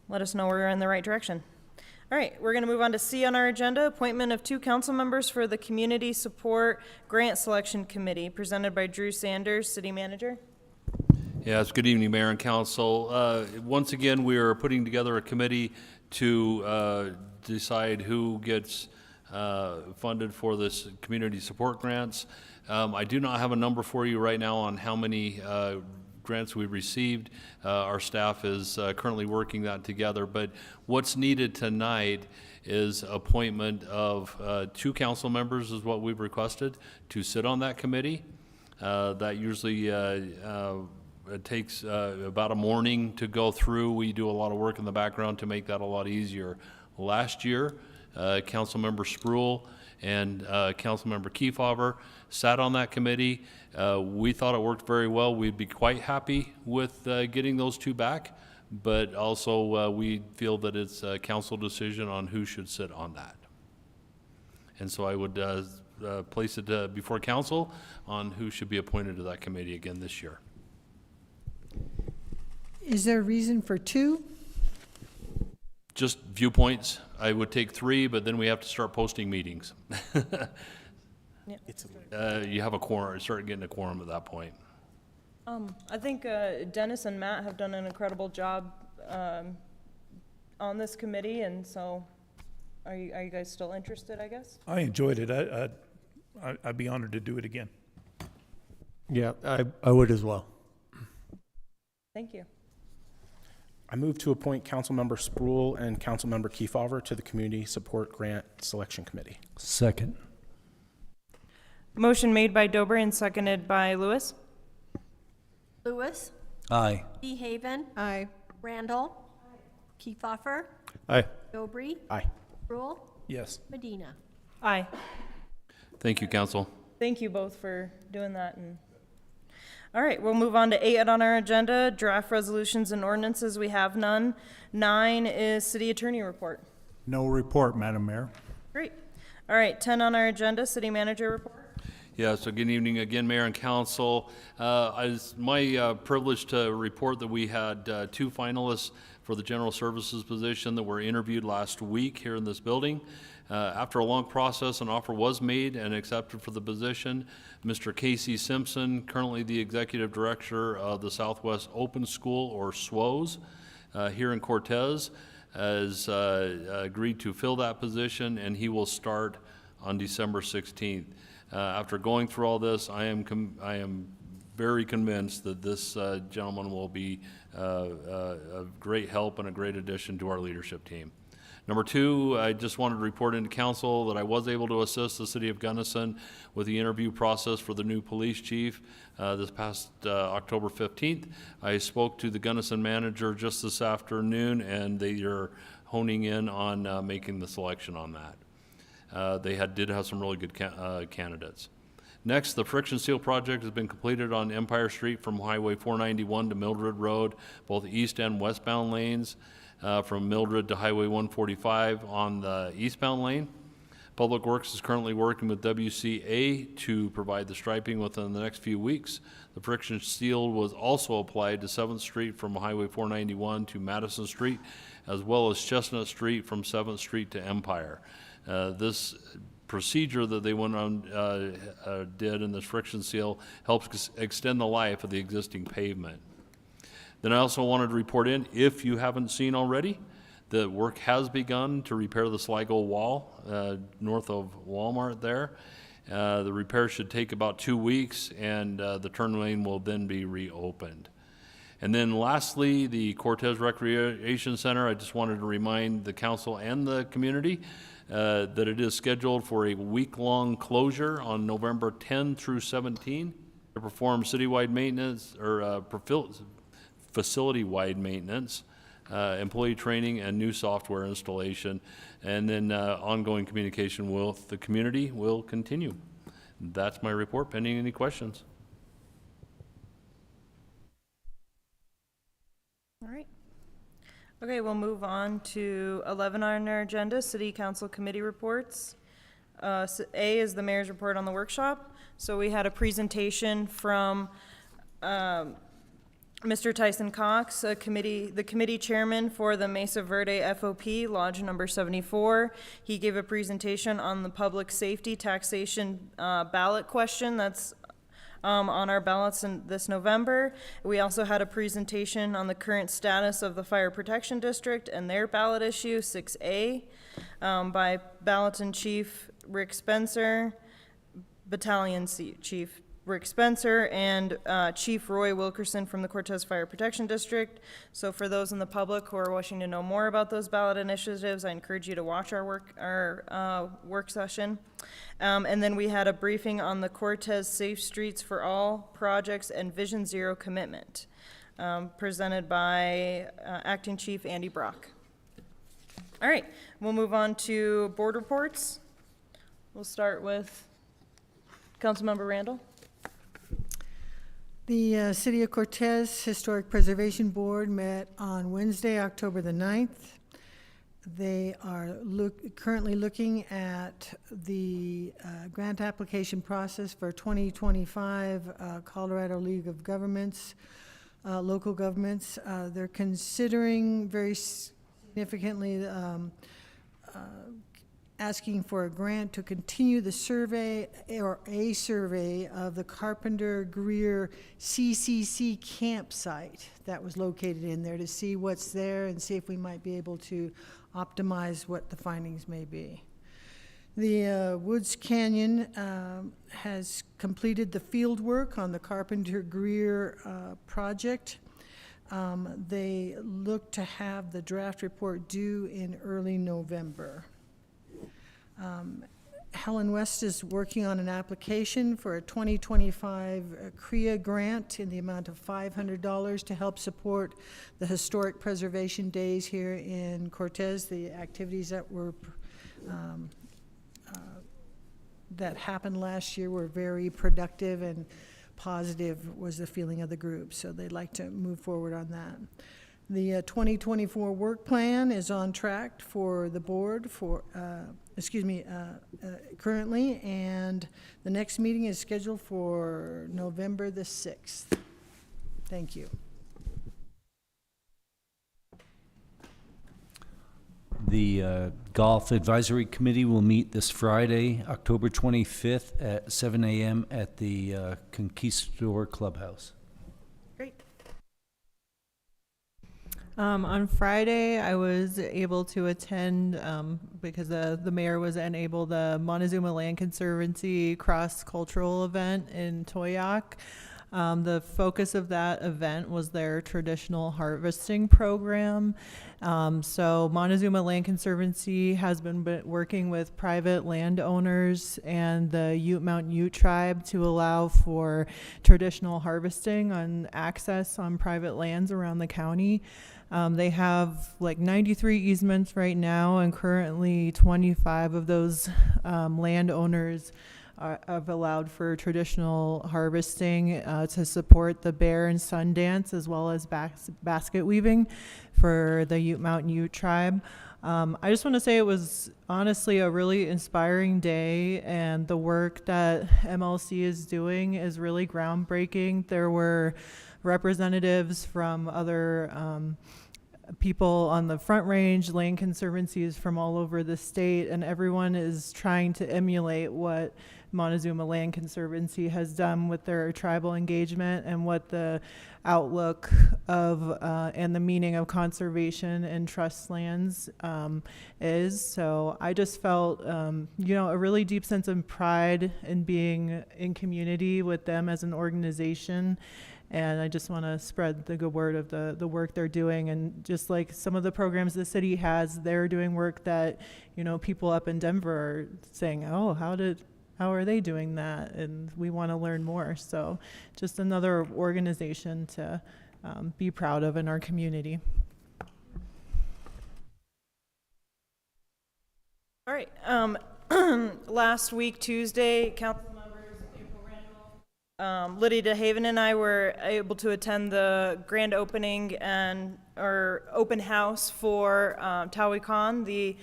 let us know we're in the right direction. All right, we're going to move on to C on our agenda, appointment of 2 council members for the Community Support Grant Selection Committee, presented by Drew Sanders, City Manager. Yes, good evening, Mayor and Council. Once again, we are putting together a committee to decide who gets funded for this community support grants. I do not have a number for you right now on how many grants we've received. Our staff is currently working that together, but what's needed tonight is appointment of 2 council members is what we've requested to sit on that committee. That usually it takes about a morning to go through. We do a lot of work in the background to make that a lot easier. Last year, Councilmember Spruill and Councilmember Kefauver sat on that committee. We thought it worked very well. We'd be quite happy with getting those 2 back, but also we feel that it's a council decision on who should sit on that. And so I would place it before council on who should be appointed to that committee again this year. Is there a reason for 2? Just viewpoints. I would take 3, but then we have to start posting meetings. You have a quorum, start getting a quorum at that point. I think Dennis and Matt have done an incredible job on this committee, and so are you guys still interested, I guess? I enjoyed it. I'd be honored to do it again. Yeah, I would as well. Thank you. I move to appoint Councilmember Spruill and Councilmember Kefauver to the Community Support Grant Selection Committee. Second. Motion made by Dobry and seconded by Lewis. Lewis. Aye. DeHaven. Aye. Randall. Kefauver. Aye. Dobry. Aye. Rule. Yes. Medina. Aye. Thank you, council. Thank you both for doing that. And all right, we'll move on to 8 on our agenda, draft resolutions and ordinances. We have none. 9 is city attorney report. No report, Madam Mayor. Great. All right, 10 on our agenda, city manager report. Yeah, so good evening again, Mayor and Council. It's my privilege to report that we had 2 finalists for the general services position that were interviewed last week here in this building. After a long process, an offer was made and accepted for the position. Mr. Casey Simpson, currently the Executive Director of the Southwest Open School, or SWOS, here in Cortez, has agreed to fill that position, and he will start on December 16th. After going through all this, I am very convinced that this gentleman will be a great help and a great addition to our leadership team. Number 2, I just wanted to report into council that I was able to assist the city of Gunnison with the interview process for the new police chief this past October 15th. I spoke to the Gunnison manager just this afternoon, and they are honing in on making the selection on that. They did have some really good candidates. Next, the friction seal project has been completed on Empire Street from Highway 491 to Mildred Road, both east and westbound lanes. From Mildred to Highway 145 on the eastbound lane. Public Works is currently working with WCA to provide the striping within the next few weeks. The friction seal was also applied to 7th Street from Highway 491 to Madison Street, as well as Chestnut Street from 7th Street to Empire. This procedure that they went on did in this friction seal helps extend the life of the existing pavement. Then I also wanted to report in, if you haven't seen already, the work has begun to repair the Sligo wall north of Walmart there. The repair should take about 2 weeks, and the turn lane will then be reopened. And then lastly, the Cortez Recreation Center, I just wanted to remind the council and the community that it is scheduled for a week-long closure on November 10 through 17 to perform citywide maintenance or facility-wide maintenance, employee training, and new software installation, and then ongoing communication with the community will continue. That's my report, pending any questions. All right. Okay, we'll move on to 11 on our agenda, City Council Committee Reports. A is the mayor's report on the workshop. So we had a presentation from Mr. Tyson Cox, the committee chairman for the Mesa Verde FOP, Lodge number 74. He gave a presentation on the public safety taxation ballot question that's on our ballots in this November. We also had a presentation on the current status of the Fire Protection District and their ballot issue, 6A, by Ballatin Chief Rick Spencer, Battalion Chief Rick Spencer, and Chief Roy Wilkerson from the Cortez Fire Protection District. So for those in the public who are wishing to know more about those ballot initiatives, I encourage you to watch our work session. And then we had a briefing on the Cortez Safe Streets for All projects and Vision Zero commitment, presented by Acting Chief Andy Brock. All right, we'll move on to board reports. We'll start with Councilmember Randall. The City of Cortez Historic Preservation Board met on Wednesday, October the 9th. They are currently looking at the grant application process for 2025 Colorado League of Governments, local governments. They're considering very significantly asking for a grant to continue the survey or a survey of the Carpenter Greer CCC campsite that was located in there to see what's there and see if we might be able to optimize what the findings may be. The Woods Canyon has completed the field work on the Carpenter Greer project. They look to have the draft report due in early November. Helen West is working on an application for a 2025 CREA grant in the amount of $500 to help support the historic preservation days here in Cortez. The activities that were that happened last year were very productive and positive was the feeling of the group, so they'd like to move forward on that. The 2024 work plan is on track for the board for, currently, and the next meeting is scheduled for November the 6th. Thank you. The Golf Advisory Committee will meet this Friday, October 25th at 7 a.m. at the Conquistador Clubhouse. Great. On Friday, I was able to attend because the mayor was unable, the Montezuma Land Conservancy cross-cultural event in Toyac. The focus of that event was their traditional harvesting program. So Montezuma Land Conservancy has been working with private landowners and the Ute Mountain Ute tribe to allow for traditional harvesting on access on private lands around the county. They have like 93 easements right now, and currently 25 of those landowners have allowed for traditional harvesting to support the bear and sun dance, as well as basket weaving for the Ute Mountain Ute tribe. I just want to say it was honestly a really inspiring day, and the work that MLC is doing is really groundbreaking. There were representatives from other people on the Front Range, land conservancies from all over the state, and everyone is trying to emulate what Montezuma Land Conservancy has done with their tribal engagement and what the outlook of and the meaning of conservation and trust lands is. So I just felt, a really deep sense of pride in being in community with them as an organization. And I just want to spread the good word of the work they're doing. And just like some of the programs the city has, they're doing work that, people up in Denver are saying, oh, how are they doing that? And we want to learn more. So just another organization to be proud of in our community. All right. Last week, Tuesday, Councilmembers April Randall, Lydia DeHaven and I were able to attend the grand opening or open house for Tawi-Con, the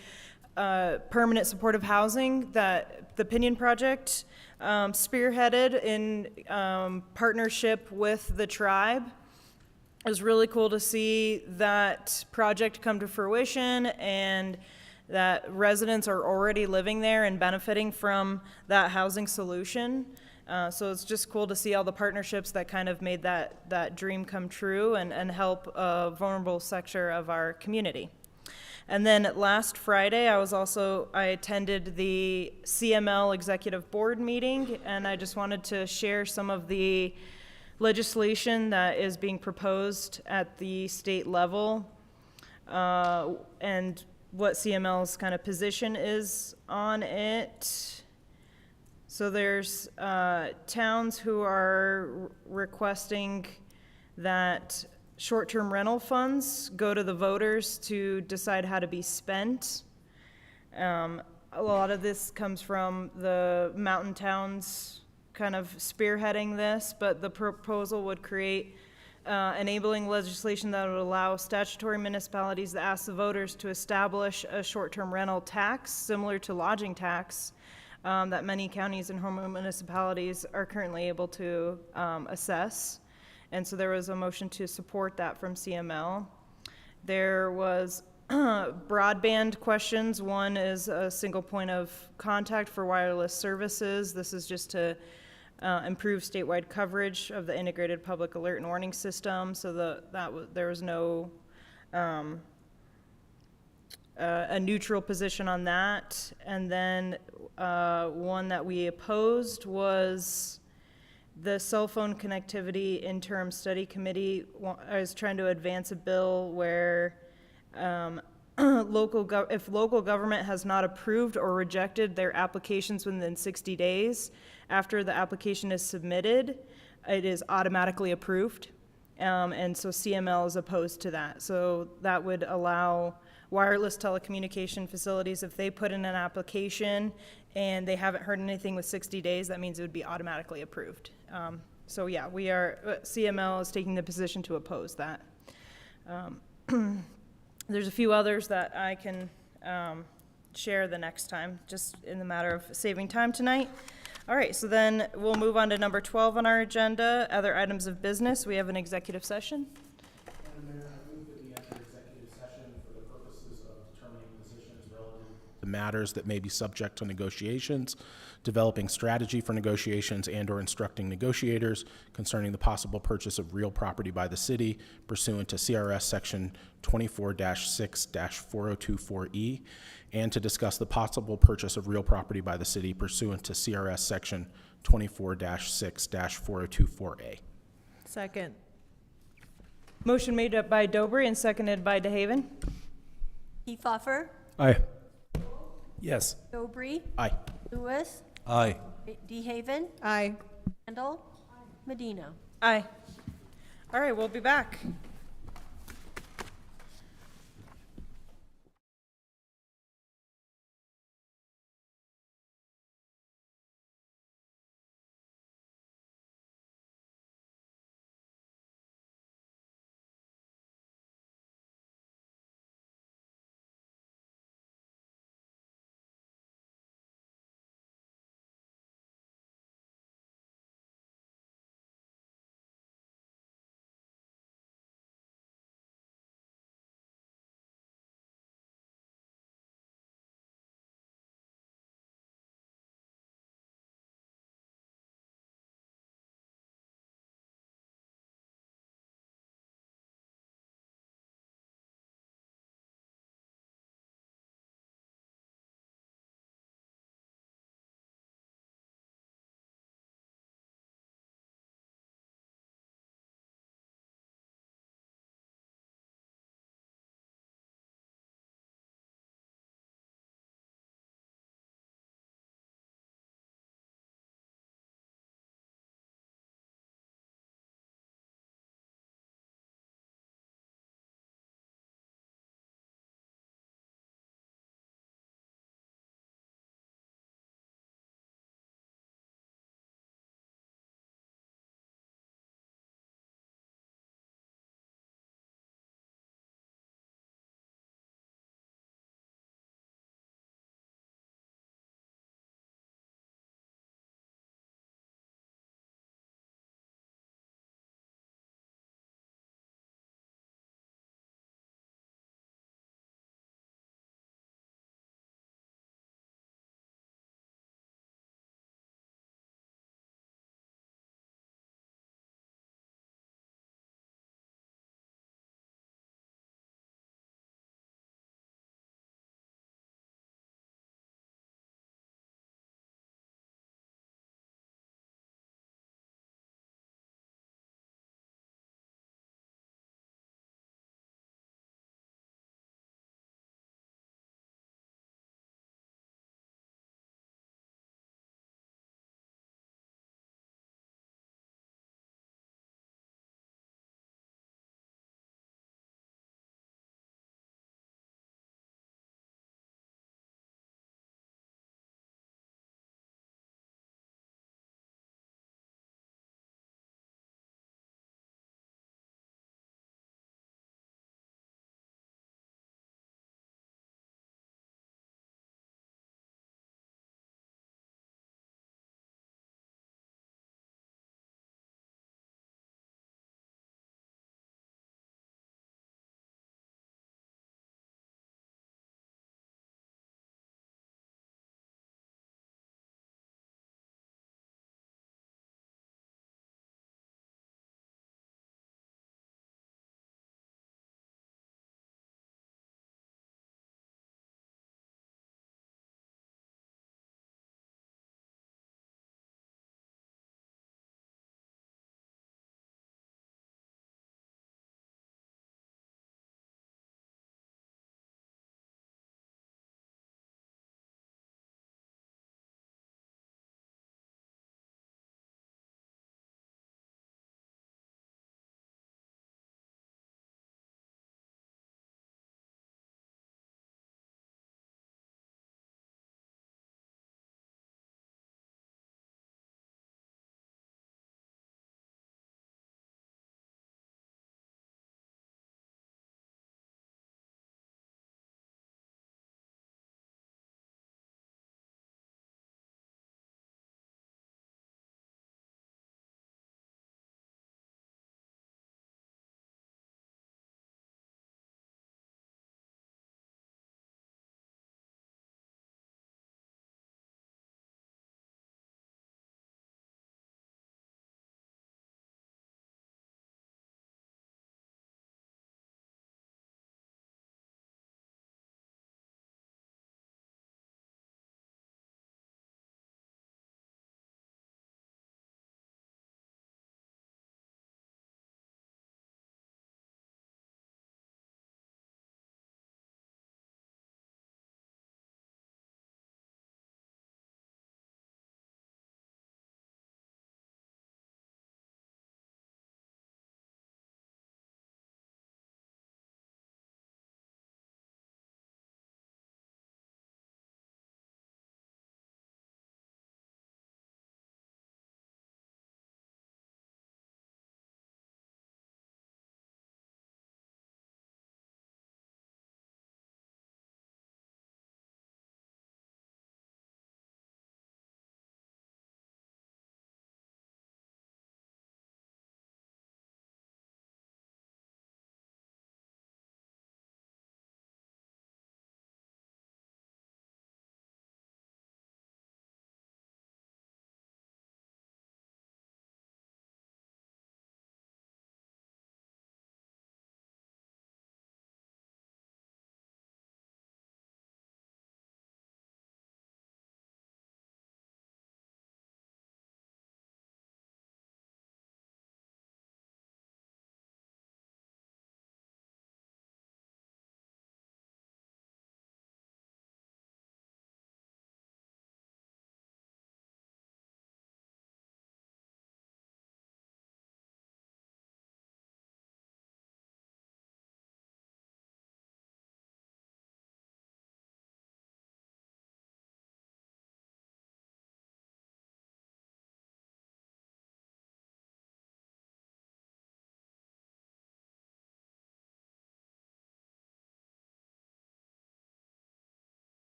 permanent supportive housing that the Pinion Project spearheaded in partnership with the tribe. It was really cool to see that project come to fruition and that residents are already living there and benefiting from that housing solution. So it's just cool to see all the partnerships that kind of made that dream come true and help a vulnerable sector of our community. And then last Friday, I attended the CML Executive Board meeting, and I just wanted to share some of the legislation that is being proposed at the state level, and what CML's kind of position is on it. So there's towns who are requesting that short-term rental funds go to the voters to decide how to be spent. A lot of this comes from the mountain towns kind of spearheading this, but the proposal would create enabling legislation that would allow statutory municipalities to ask the voters to establish a short-term rental tax similar to lodging tax that many counties and home municipalities are currently able to assess. And so there was a motion to support that from CML. There was broadband questions. One is a single point of contact for wireless services. This is just to improve statewide coverage of the integrated public alert and warning system. So there was no a neutral position on that. And then one that we opposed was the cell phone connectivity interim study committee. I was trying to advance a bill where if local government has not approved or rejected their applications within 60 days after the application is submitted, it is automatically approved. And so CML is opposed to that. So that would allow wireless telecommunication facilities, if they put in an application and they haven't heard anything with 60 days, that means it would be automatically approved. So yeah, CML is taking the position to oppose that. There's a few others that I can share the next time, just in the matter of saving time tonight. All right, so then we'll move on to number 12 on our agenda, other items of business. We have an executive session. The matters that may be subject to negotiations, developing strategy for negotiations and/or instructing negotiators concerning the possible purchase of real property by the city pursuant to CRS Section 24-6-4024E, and to discuss the possible purchase of real property by the city pursuant to CRS Section 24-6-4024A. Second. Motion made up by Dobry and seconded by DeHaven. Kiefhoffer, Aye. Yes. Dobry, Aye. Lewis, Aye. DeHaven, Aye. Randall, Medina. Aye. All right, we'll be back.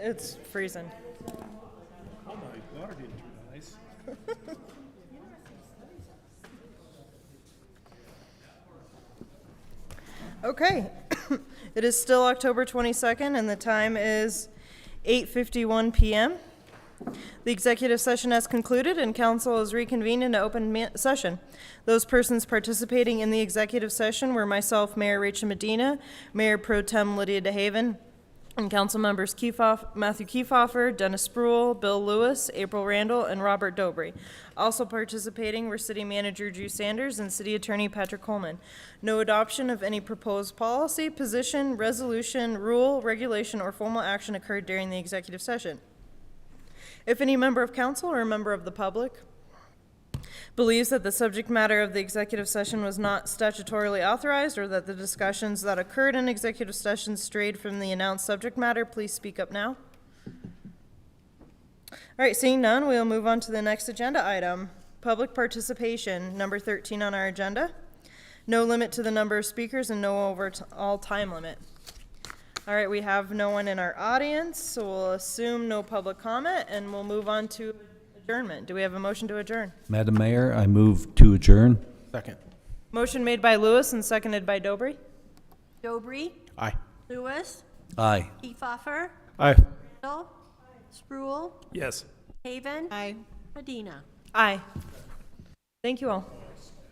It's freezing. Oh my, water didn't turn ice. Okay. It is still October 22nd, and the time is 8:51 p.m. The executive session has concluded, and council is reconvened into open session. Those persons participating in the executive session were myself, Mayor Rachel Medina, Mayor Pro Tem Lydia DeHaven, and council members Matthew Kiefhofer, Dennis Spruill, Bill Lewis, April Randall, and Robert Dobry. Also participating were City Manager Drew Sanders and City Attorney Patrick Coleman. No adoption of any proposed policy, position, resolution, rule, regulation, or formal action occurred during the executive session. If any member of council or a member of the public believes that the subject matter of the executive session was not statutorily authorized, or that the discussions that occurred in executive session strayed from the announced subject matter, please speak up now. All right, seeing none, we'll move on to the next agenda item. Public participation, number 13 on our agenda. No limit to the number of speakers and no overall time limit. All right, we have no one in our audience, so we'll assume no public comment, and we'll move on to adjournment. Do we have a motion to adjourn? Madam Mayor, I move to adjourn. Second. Motion made by Lewis and seconded by Dobry. Dobry, Aye. Lewis, Aye. Kiefhofer, Aye. Randall, Spruill, Yes. Haven. Aye. Medina. Aye. Thank you all.